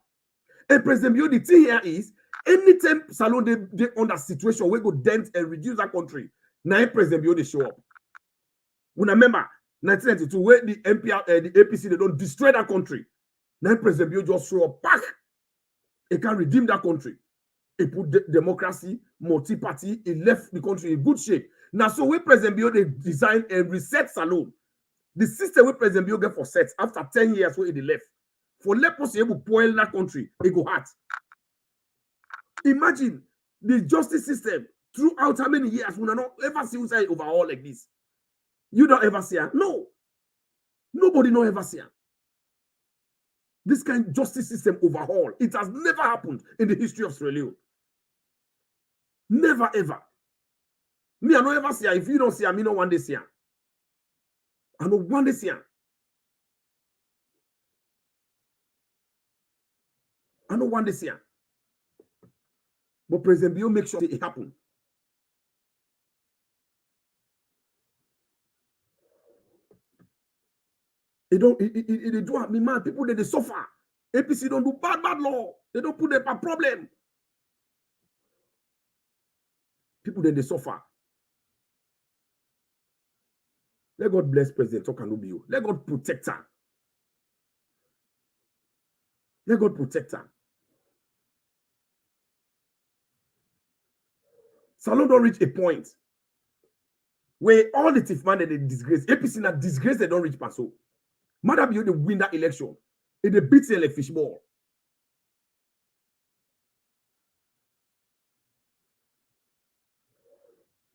[SPEAKER 1] And President Bio, the thing here is, anytime Salone they under situation we go dent and reduce that country. Now President Bio they show up. We remember 1992 where the the APC they don't destroy that country. Now President Bio just show up back. He can redeem that country. He put democracy, multi-party. He left the country in good shape. Now, so when President Bio they design and reset Salone, the system where President Bio get for set after 10 years where he left. For let us able to boil that country, it go hard. Imagine the justice system throughout how many years we not ever see inside overhaul like this. You don't ever see her. No. Nobody don't ever see her. This kind of justice system overhaul. It has never happened in the history of Sierra Leone. Never ever. Me, I don't ever see her. If you don't see her, me no one day see her. I know one day see her. I know one day see her. But President Bio make sure it happen. It do have me man. People they suffer. APC don't do bad law. They don't put them a problem. People they suffer. Let God bless President Tokanubio. Let God protect her. Let God protect her. Salone don't reach a point where all the thief man they disgrace. APC not disgrace they don't reach Paso. Madam, you win that election. It beats a fishball.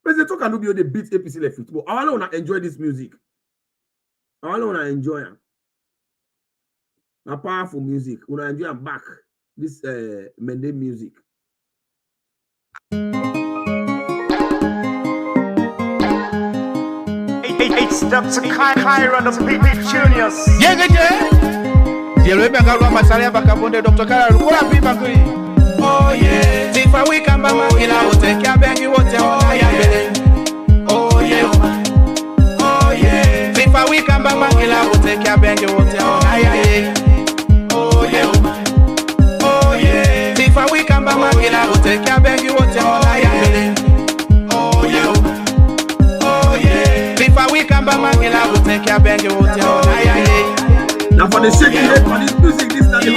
[SPEAKER 1] President Tokanubio they beat APC like football. I don't want to enjoy this music. I don't want to enjoy it. A powerful music. When I enjoy back this Mende music.
[SPEAKER 4] It's Dr. Kyra the Big Juniors.
[SPEAKER 5] Yeah. Dr. Kyra, oh yeah. If I wake up, I will take your bag. You will tell oh yeah. Oh yeah. If I wake up, I will take your bag. You will tell oh yeah. Oh yeah. If I wake up, I will take your bag. You will tell oh yeah. Oh yeah. If I wake up, I will take your bag. You will tell
[SPEAKER 1] now for the shaking head for this music, this is not the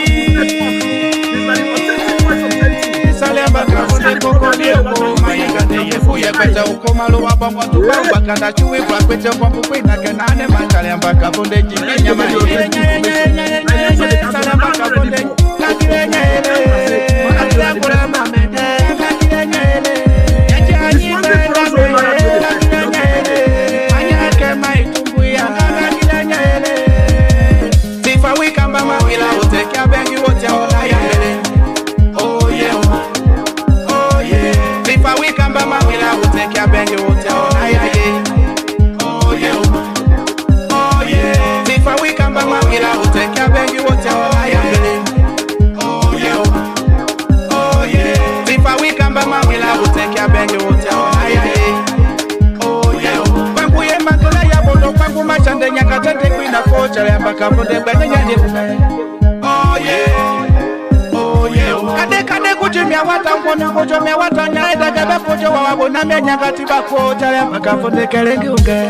[SPEAKER 5] oh yeah. Kade kujimia wata mbona kujomia wata nyaida gabe kujo wa wabona menya katiba kuja makafunde kelenge unge.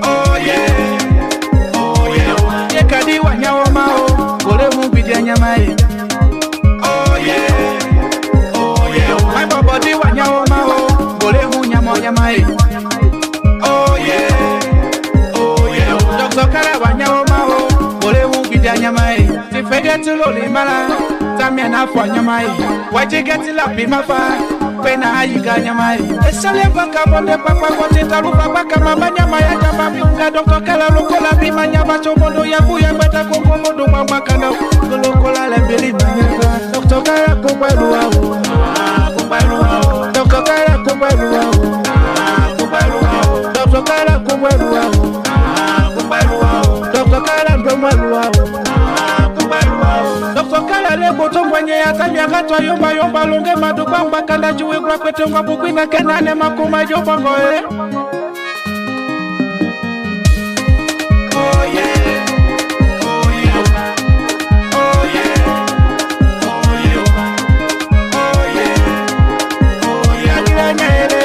[SPEAKER 5] Oh yeah. Ye kadi wanyawo mao gole mubidi nyamai. Oh yeah. My body wanyawo mao gole munyamo nyamai. Oh yeah. Dr. Kara wanyawo mao gole mubidi nyamai. Tifede tuloli mala tamia na fwa nyamai. Waje geti la bima fa pena ayiga nyamai. Esale baka bonde papa kote tarufa baka mabanya maya jamba miunga Dr. Kara lokola bima nyama chomondo ya buya bata kongomondo mwambaka na lokola lembeli manyaka. Dr. Kara kubalu wao. Dr. Kara kubalu wao. Dr. Kala Mbaluao. Dr. Kala lebo tongwenye ya tamia katwa yomba yomba longe madubamba kanda juwe kwa kwete ngwa bukwina kenane makuma yomba ngoe. Oh yeah, oh yeah, oh yeah, oh yeah, oh yeah, oh yeah, gira nyele,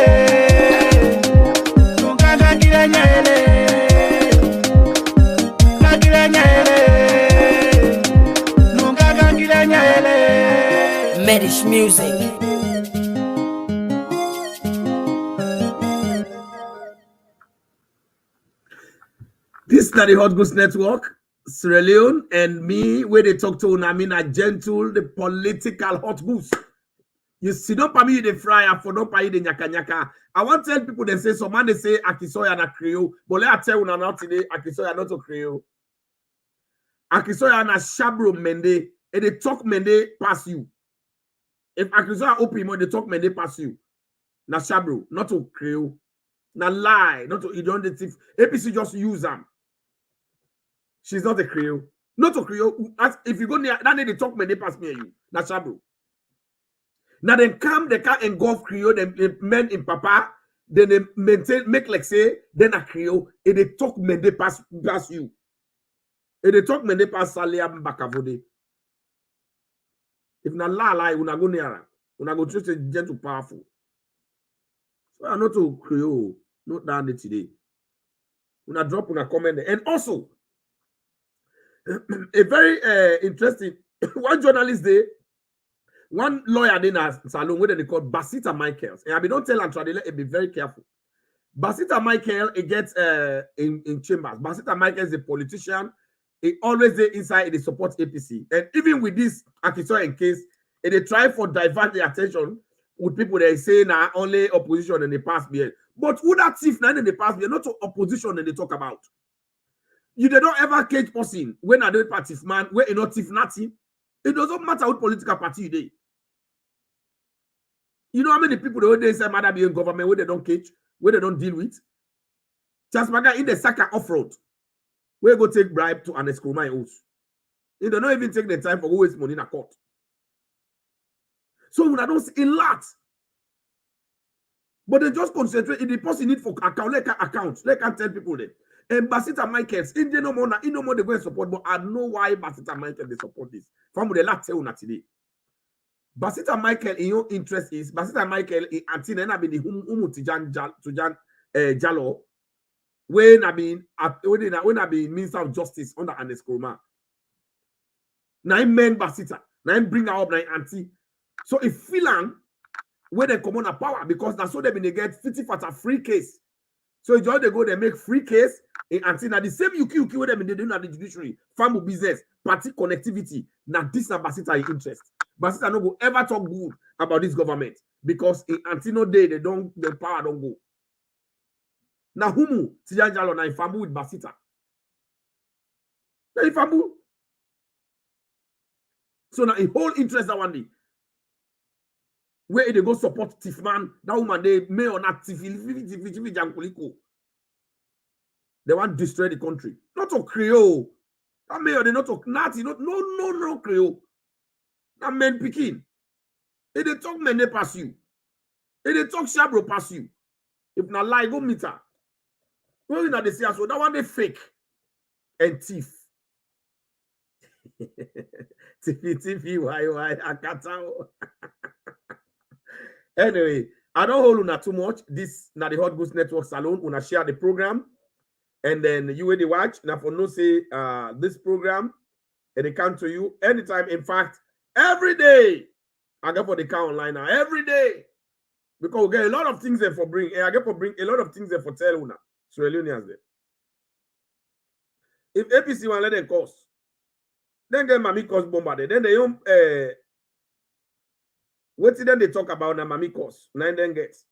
[SPEAKER 5] nunganda gira nyele, na gira nyele, nunganda gira nyele.
[SPEAKER 6] Medish music.
[SPEAKER 1] This is the Hot Goose Network, Sierra Leone, and me, where they talk to Unamina Gentle, the political hot goose. You see, don't pay me the fryer for don't pay the nyaka nyaka. I want to tell people they say some man they say Akisoya na Creole, but let I tell you now today, Akisoya not to Creole. Akisoya na Shabro Mende, and they talk Mende pass you. If Akisoya open him, they talk Mende pass you. Na Shabro, not to Creole. Na lie, not to identity. APC just use them. She's not a Creole. Not a Creole. If you go near, that they talk Mende pass me you. Na Shabro. Now they come, they can't engulf Creole, they men in Papa, then they maintain, make like say, then a Creole, and they talk Mende pass you. And they talk Mende pass Salia Mbakavode. If na lie, una go near, una go trust a gentle powerful. So I'm not to Creole, not down there today. Una drop una comment there. And also, a very interesting, one journalist there, one lawyer in Salone, where they call Basita Michaels. And I be don't tell Antoine, be very careful. Basita Michael, it gets in chambers. Basita Michael is a politician. He always there inside, they support APC. And even with this Akisoya case, they try for divert the attention with people they say now only opposition in the past year. But who that thief now in the past year, not opposition and they talk about. You they don't ever cage person when I do party man, where you not thief nothing. It doesn't matter what political party you dey. You know how many people they say matter be in government where they don't cage, where they don't deal with. Just Maga in the Saka off-road, where go take bribe to an escrow my house. They don't even take the time for go waste money in a court. So when I don't see a lot, but they just concentrate in the person need for account, like accounts, they can tell people that. And Basita Michaels, in no more they go support, but I know why Basita Michael they support this. From the last tell today. Basita Michael in your interest is Basita Michael in Antina na be the Tijan Jalo when I been Minister of Justice under Andes Kurma. Now men Basita, now bring her up now anti. So if Philan where they come on a power because that's so they been they get 50 for a free case. So just they go they make free case in Antina the same UQ where they doing at the judiciary, family business, party connectivity. Now this is Basita interest. Basita no go ever talk good about this government because in Antino day the power don't go. Now humu Tijanjalo na ifambu with Basita. Na ifambu. So now a whole interest that one day. Where they go support Tifman, that woman they may or not Tifi Jankuliko. They want to destroy the country. Not to Creole. That mayor they not to Nati, no Creole. That men picking. If they talk men they pass you. If they talk Shabro pass you. If not lie, go meet her. Well, they say so that one they fake and thief. Tifi why akatao. Anyway, I don't hold una too much. This na the Hot Goose Network Salone. Una share the program, and then you will watch. Now for no say this program, and it come to you anytime. In fact, every day I get for the car online now. Every day because we get a lot of things there for bring. And I get for bring a lot of things there for tell una. Sierra Leoneans there. If APC want let them cause, then get Mami cause bombarded. Then they don't. What then they talk about na Mami cause? Nine then gets.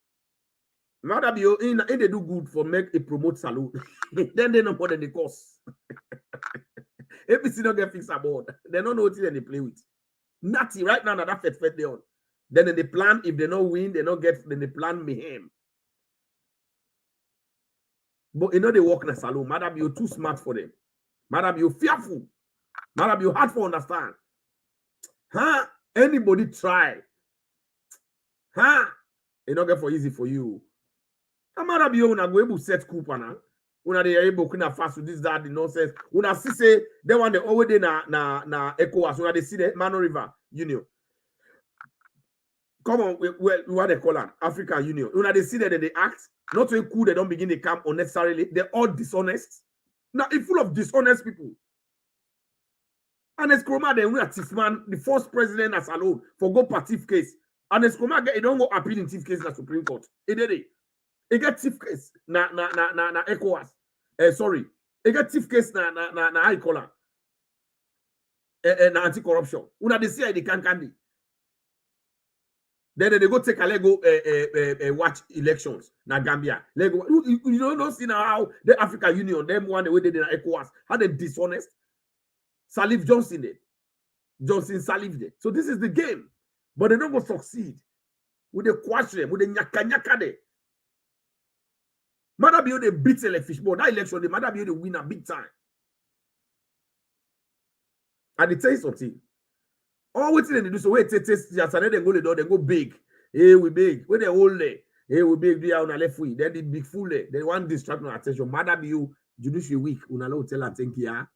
[SPEAKER 1] Mother be in they do good for make a promote Salone. Then they know more than the cause. APC don't get fixed aboard. They don't know what they play with. Natty right now that fet they on. Then they plan if they don't win, they don't get. Then they plan mayhem. But you know they work in a Salone. Mother be too smart for them. Madam, you fearful. Madam, you hard for understand. Huh? Anybody try? Huh? It's not get for easy for you. Madam, you una go able set coup now. Una they able to fast with this that the nonsense. Una see say they want the always day na ECOWAS. Una they see the Mano River Union. Come on, we what they call them African Union. Una they see that they act not so cool. They don't begin the camp unnecessarily. They're all dishonest. Now it's full of dishonest people. And Eskroma then we are Tifman, the first president as Salone for go party case. And Eskroma get it don't go appeal in Tif case in the Supreme Court. It did it. It get Tif case na ECOWAS. Sorry. It get Tif case na high collar. Na anti-corruption. Una they see they candy. Then they go take a Lego watch elections na Gambia. Lego, you don't see now how the African Union, them one the way they did ECOWAS, how they dishonest. Salif Johnson did. Johnson Salif did. So this is the game. But they don't go succeed. With the question, with the nyaka there. Madabio they beat the fishbowl. That election, the Madabio they win a big time. And they tell you something. All what they do so wait test just then go the door, they go big. Hey, we big. When they hold there, hey, we big, we are on a left way. Then the big fool there. They want distract my attention. Madabio Judiciary week. Una lo tell and think here.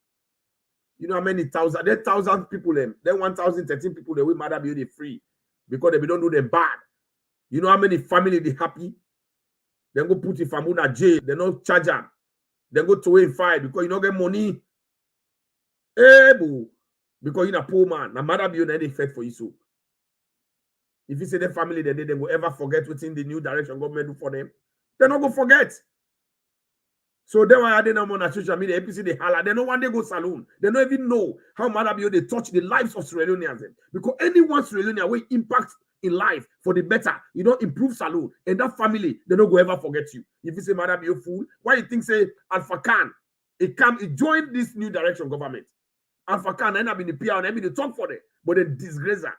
[SPEAKER 1] You know how many thousand, there 1,000 people them, then 1,013 people they will matter be free because they don't do them bad. You know how many family they happy? Then go put in famuna jail, they not charge them. Then go to a fire because you don't get money. Hey, boo. Because you're a poor man. No matter be any effect for you. So if you say the family they will ever forget what's in the new direction government do for them, they're not gonna forget. So then why are they not on social media? APC they holla. They don't want to go Salone. They don't even know how Madabio they touch the lives of Sierra Leoneans. Because anyone Sierra Leonean will impact in life for the better. You don't improve Salone. And that family, they don't go ever forget you. If you say Madabio fool, why you think say Alpha Khan, it joined this new direction government. Alpha Khan end up in the PR and I mean they talk for them, but they disgrace her.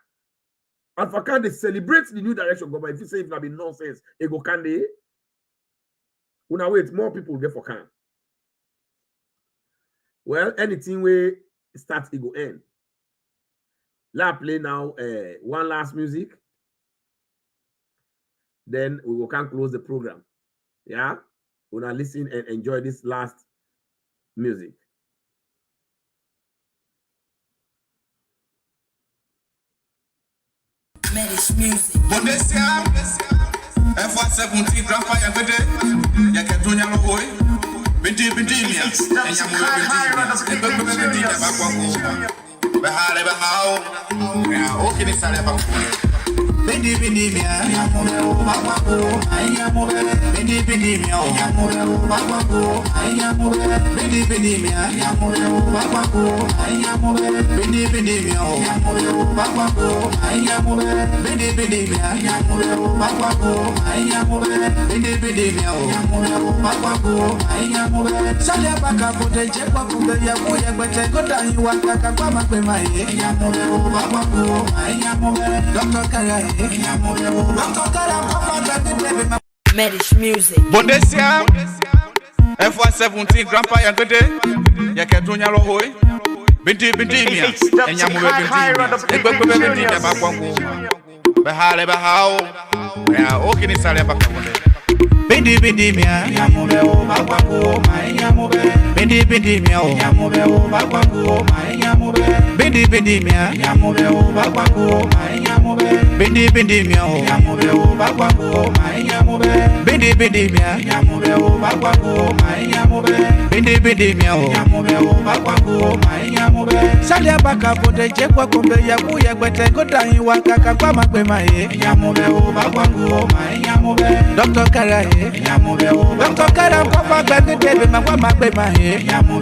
[SPEAKER 1] Alpha Khan they celebrate the new direction government. If you say if not be nonsense, it go can they? Una wait, more people get for can. Well, anything we start, it go end. Let's play now one last music. Then we will can close the program. Yeah? Una listen and enjoy this last music.
[SPEAKER 6] Medish music.
[SPEAKER 3] F170 grandpa yagede yaketonya loboy binti mia enya mo binti ya bakwango behale behao ya okini sale bakwango binti mia ya mo bakwango enya mo binti mia ya mo bakwango enya mo binti mia ya mo bakwango enya mo binti mia ya mo bakwango enya mo binti mia ya mo bakwango enya mo binti mia ya mo bakwango enya mo sale bakabote je kwa kumbe ya moya gbete goda yiwa kaka kwa makpe mai enya mo bakwango enya mo Dr. Kara enya mo Dr. Kara papa baby
[SPEAKER 6] Medish music.
[SPEAKER 3] Bondesia F170 grandpa yagede yaketonya lohoy binti mia enya mo binti ya bakwango behale behao ya okini sale bakwango binti mia ya mo bakwango enya mo binti mia ya mo bakwango enya mo binti mia ya mo bakwango enya mo binti mia ya mo bakwango enya mo binti mia ya mo bakwango enya mo binti mia ya mo bakwango enya mo sale bakabote je kwa kumbe ya kuya gbete goda yiwa kaka kwa makpe mai enya mo bakwango enya mo Dr. Kara enya mo Dr. Kara kwa gbete ma makpe mai enya mo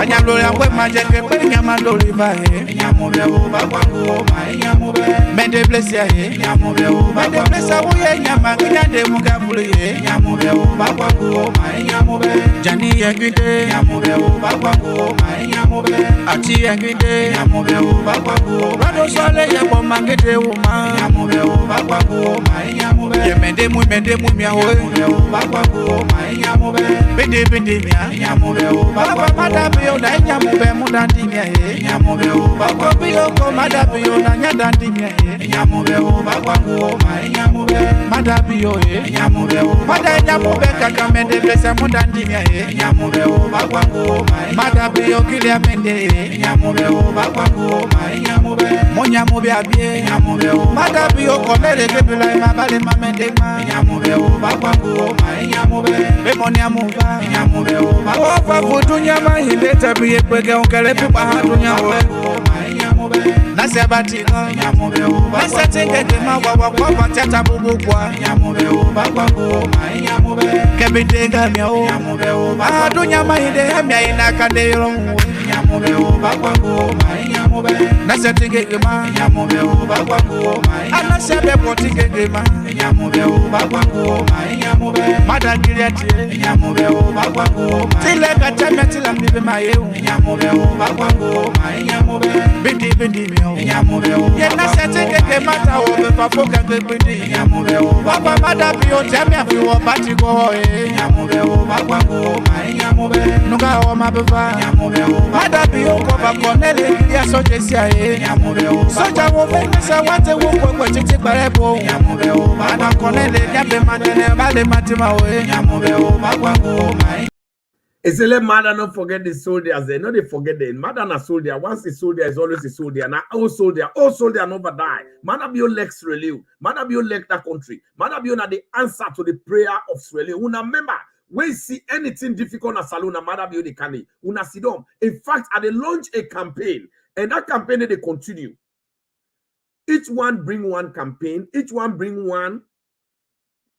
[SPEAKER 3] anya lo ya kwe ma je ke pe nya ma lo riva enya mo bakwango enya mo mende blessia enya mo mende blessia wo enya ma kina de mu ka bulu enya mo bakwango enya mo jani yegide enya mo bakwango enya mo ati yegide enya mo bakwango rado sole ye bo mangede wo ma enya mo bakwango enya mo ye mende mu mi ho bakwango enya mo bende mi enya mo
[SPEAKER 5] Baba madabio na nyamube mudandimia he. Nyamube o baba bio ko madabio na nyadandimia he. Nyamube o baba ngo ma nyamube madabio he. Nyamube o baba nyamube kakamende blesa mudandimia he. Nyamube o baba ngo ma madabio kilia mende he. Nyamube o baba ngo ma nyamube monyamube abie. Nyamube o madabio komere kebila mabale mamende ma. Nyamube o baba ngo ma nyamube be monyamuba. Nyamube o baba kutunya mahinde tabiye kwege onkele pupa hatunya we nasebati nyamube o nasatenge kema wa kwa tata bubu kwa nyamube o baba ko nyamube kebitenga mya o nyamube o hatunya mahinde hamya ina kandero nyamube o baba ko nyamube nasatenge kema nyamube o baba ko anasebe potinge kema nyamube o baba ko nyamube madangiriati nyamube o baba ko tilega chameti la mbibe mayewu nyamube o baba ko nyamube bindi myo nyamube o yena setenge ke mata o be pafoka ke bindi nyamube o baba madabi o jamia fi wo bati go nyamube o baba ko nyamube nuga o mabeva nyamube o madabi o ko ba konele ya soje sia nyamube o soja wo be sa wate wo ko titi parebo nyamube o baba konele nyabe manene bale matima o nyamube o baba ko
[SPEAKER 1] It's a mother not forget the soldiers. They know they forget them. Mother na soldier. Once a soldier is always a soldier. Now all soldier never die. Mother be your legs relief. Mother be your leg that country. Mother be the answer to the prayer of Sierra. Una remember when you see anything difficult na Salone, mother be the canny. Una sit down. In fact, they launch a campaign, and that campaign they continue. Each one bring one campaign. Each one bring one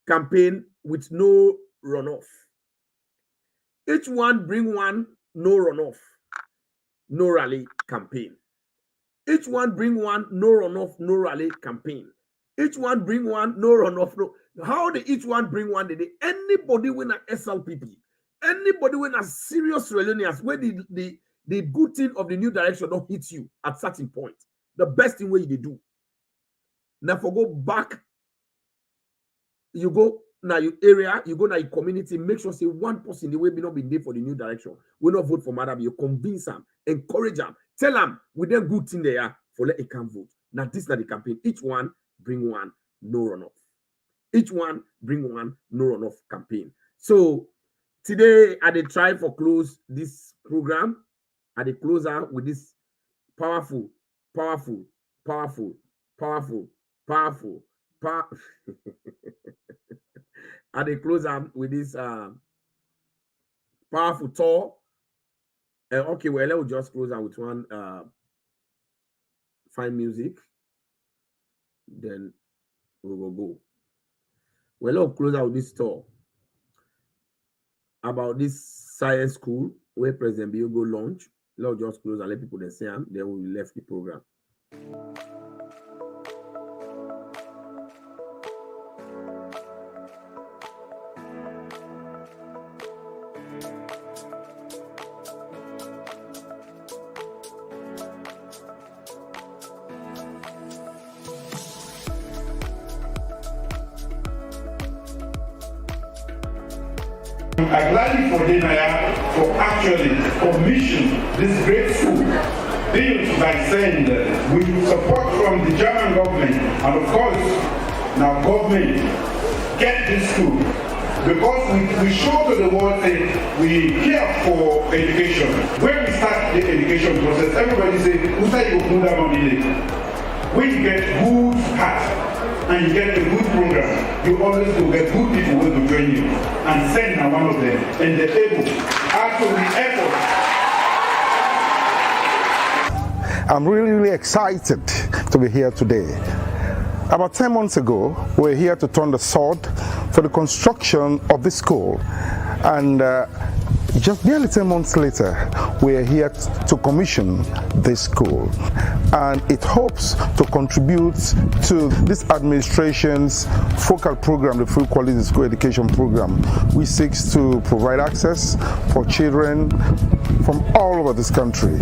[SPEAKER 1] campaign with no runoff. Each one bring one, no runoff, no rally campaign. Each one bring one, no runoff, no rally campaign. Each one bring one, no runoff, no. How they each one bring one? Anybody win an SLPP, anybody win a serious Relonians where the good thing of the new direction don't hit you at certain point. The best thing where they do. Now for go back, you go. Now your area, you go now your community, make sure say one person the way be not be there for the new direction. We not vote for Madam. You convince them, encourage them, tell them with them good thing they are for let it can vote. Now this is not the campaign. Each one bring one, no runoff. Each one bring one, no runoff campaign. So today I did try for close this program. I did close out with this powerful. And they close up with this powerful tour. Okay, well, let's just close out with one fine music. Then we will go. Well, let's close out with this tour about this science school where President Biogo launched. Let's just close and let people then see them. Then we left the program.
[SPEAKER 7] I gladly for Denaya for actually commission this great school built by SEND with support from the German government and of course now government get this school because we show to the world that we care for education. When we start the education process, everybody say, when you get good heart and you get a good program, you always will get good people who will join you. And send now one of them. And they're able, after the effort.
[SPEAKER 8] I'm really excited to be here today. About 10 months ago, we were here to turn the sword for the construction of this school. And just barely 10 months later, we are here to commission this school, and it hopes to contribute to this administration's focal program, the Free Quality School Education Program, which seeks to provide access for children from all over this country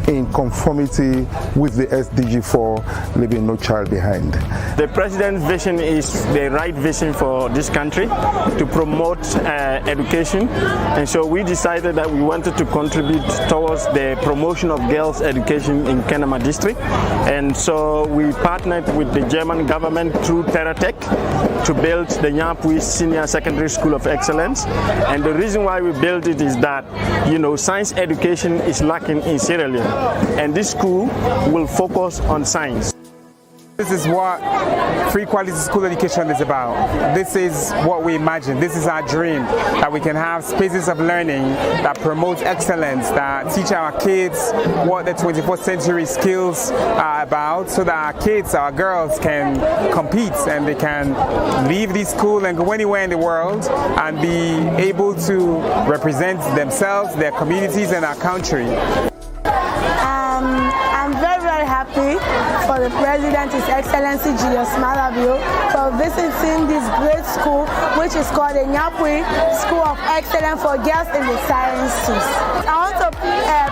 [SPEAKER 8] in conformity with the SDG 4, leaving no child behind.
[SPEAKER 9] The president's vision is the right vision for this country to promote education, and so we decided that we wanted to contribute towards the promotion of girls' education in Kenema district, and so we partnered with the German government through Teratech to build the Nyapui Senior Secondary School of Excellence. And the reason why we built it is that, you know, science education is lacking in Sierra Leone, and this school will focus on science.
[SPEAKER 10] This is what free quality school education is about. This is what we imagine. This is our dream, that we can have spaces of learning that promote excellence, that teach our kids what the 21st century skills are about, so that our kids, our girls, can compete and they can leave this school and go anywhere in the world and be able to represent themselves, their communities, and our country.
[SPEAKER 11] I'm very happy for the President, His Excellency Julius Malabio, for visiting this great school, which is called the Nyapui School of Excellence for Girls in the Sciences. I want to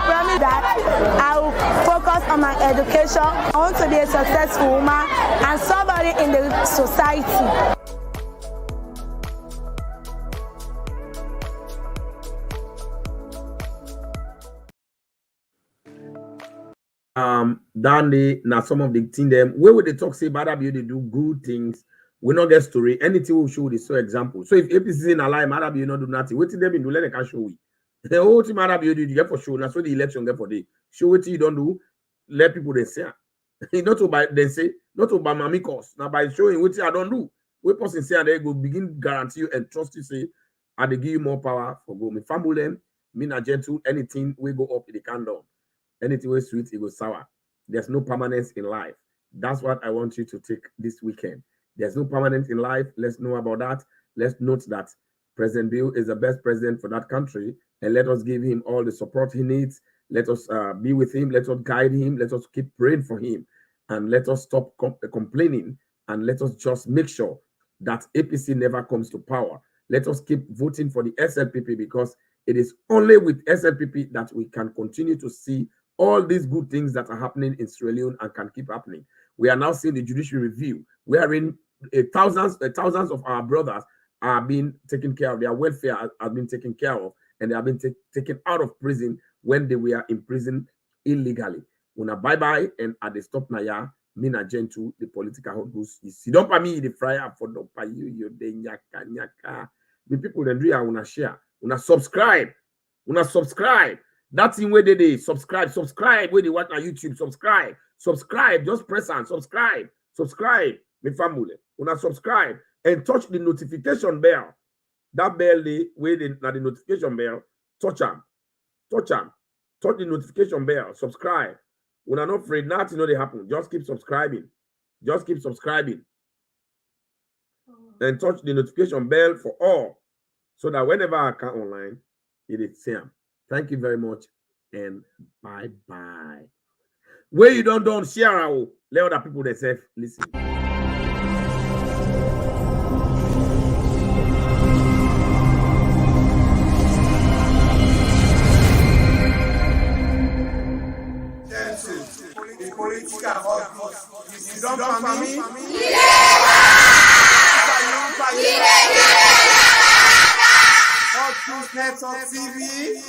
[SPEAKER 11] promise that I will focus on my education. I want to be a successful woman and somebody in the society.
[SPEAKER 1] Dandy, now some of the thing them where would they talk say bad about they do good things, we not get story. Anything we show this so example. So if APC is in a lie, matter be not do nothing. What them in do let they can show we. The whole thing matter be you get for show. That's what the election get for day. Show what you don't do, let people they say. Not to by they say, not to by mammy cause. Now by showing what I don't do. We person say and they go begin guarantee you and trust you say, and they give you more power for go. Me fumble them, me na gentle, anything we go up, it can down. Anything was sweet, it goes sour. There's no permanence in life. That's what I want you to take this weekend. There's no permanence in life. Let's know about that. Let's note that President Bill is the best president for that country, and let us give him all the support he needs. Let us be with him. Let us guide him. Let us keep praying for him, and let us stop complaining, and let us just make sure that APC never comes to power. Let us keep voting for the SLPP, because it is only with SLPP that we can continue to see all these good things that are happening in Sierra Leone and can keep happening. We are now seeing the judicial review, wherein thousands of our brothers are being taken care of. Their welfare has been taken care of, and they have been taken out of prison when they were in prison illegally. Una bye-bye, and at the stop naya, mina gentle, the political host. You don't pay me the fryer for don't pay you de nyaka. The people then do una share, una subscribe. That's in where they subscribe where they watch on YouTube. Subscribe, just press on subscribe, my family. Una subscribe and touch the notification bell. That bell where the notification bell, touch the notification bell, subscribe. Una not afraid, nothing they happen. Just keep subscribing. And touch the notification bell for all, so that whenever I come online, it is same. Thank you very much, and bye-bye. Where you don't share out, let other people themselves listen.
[SPEAKER 2] TV.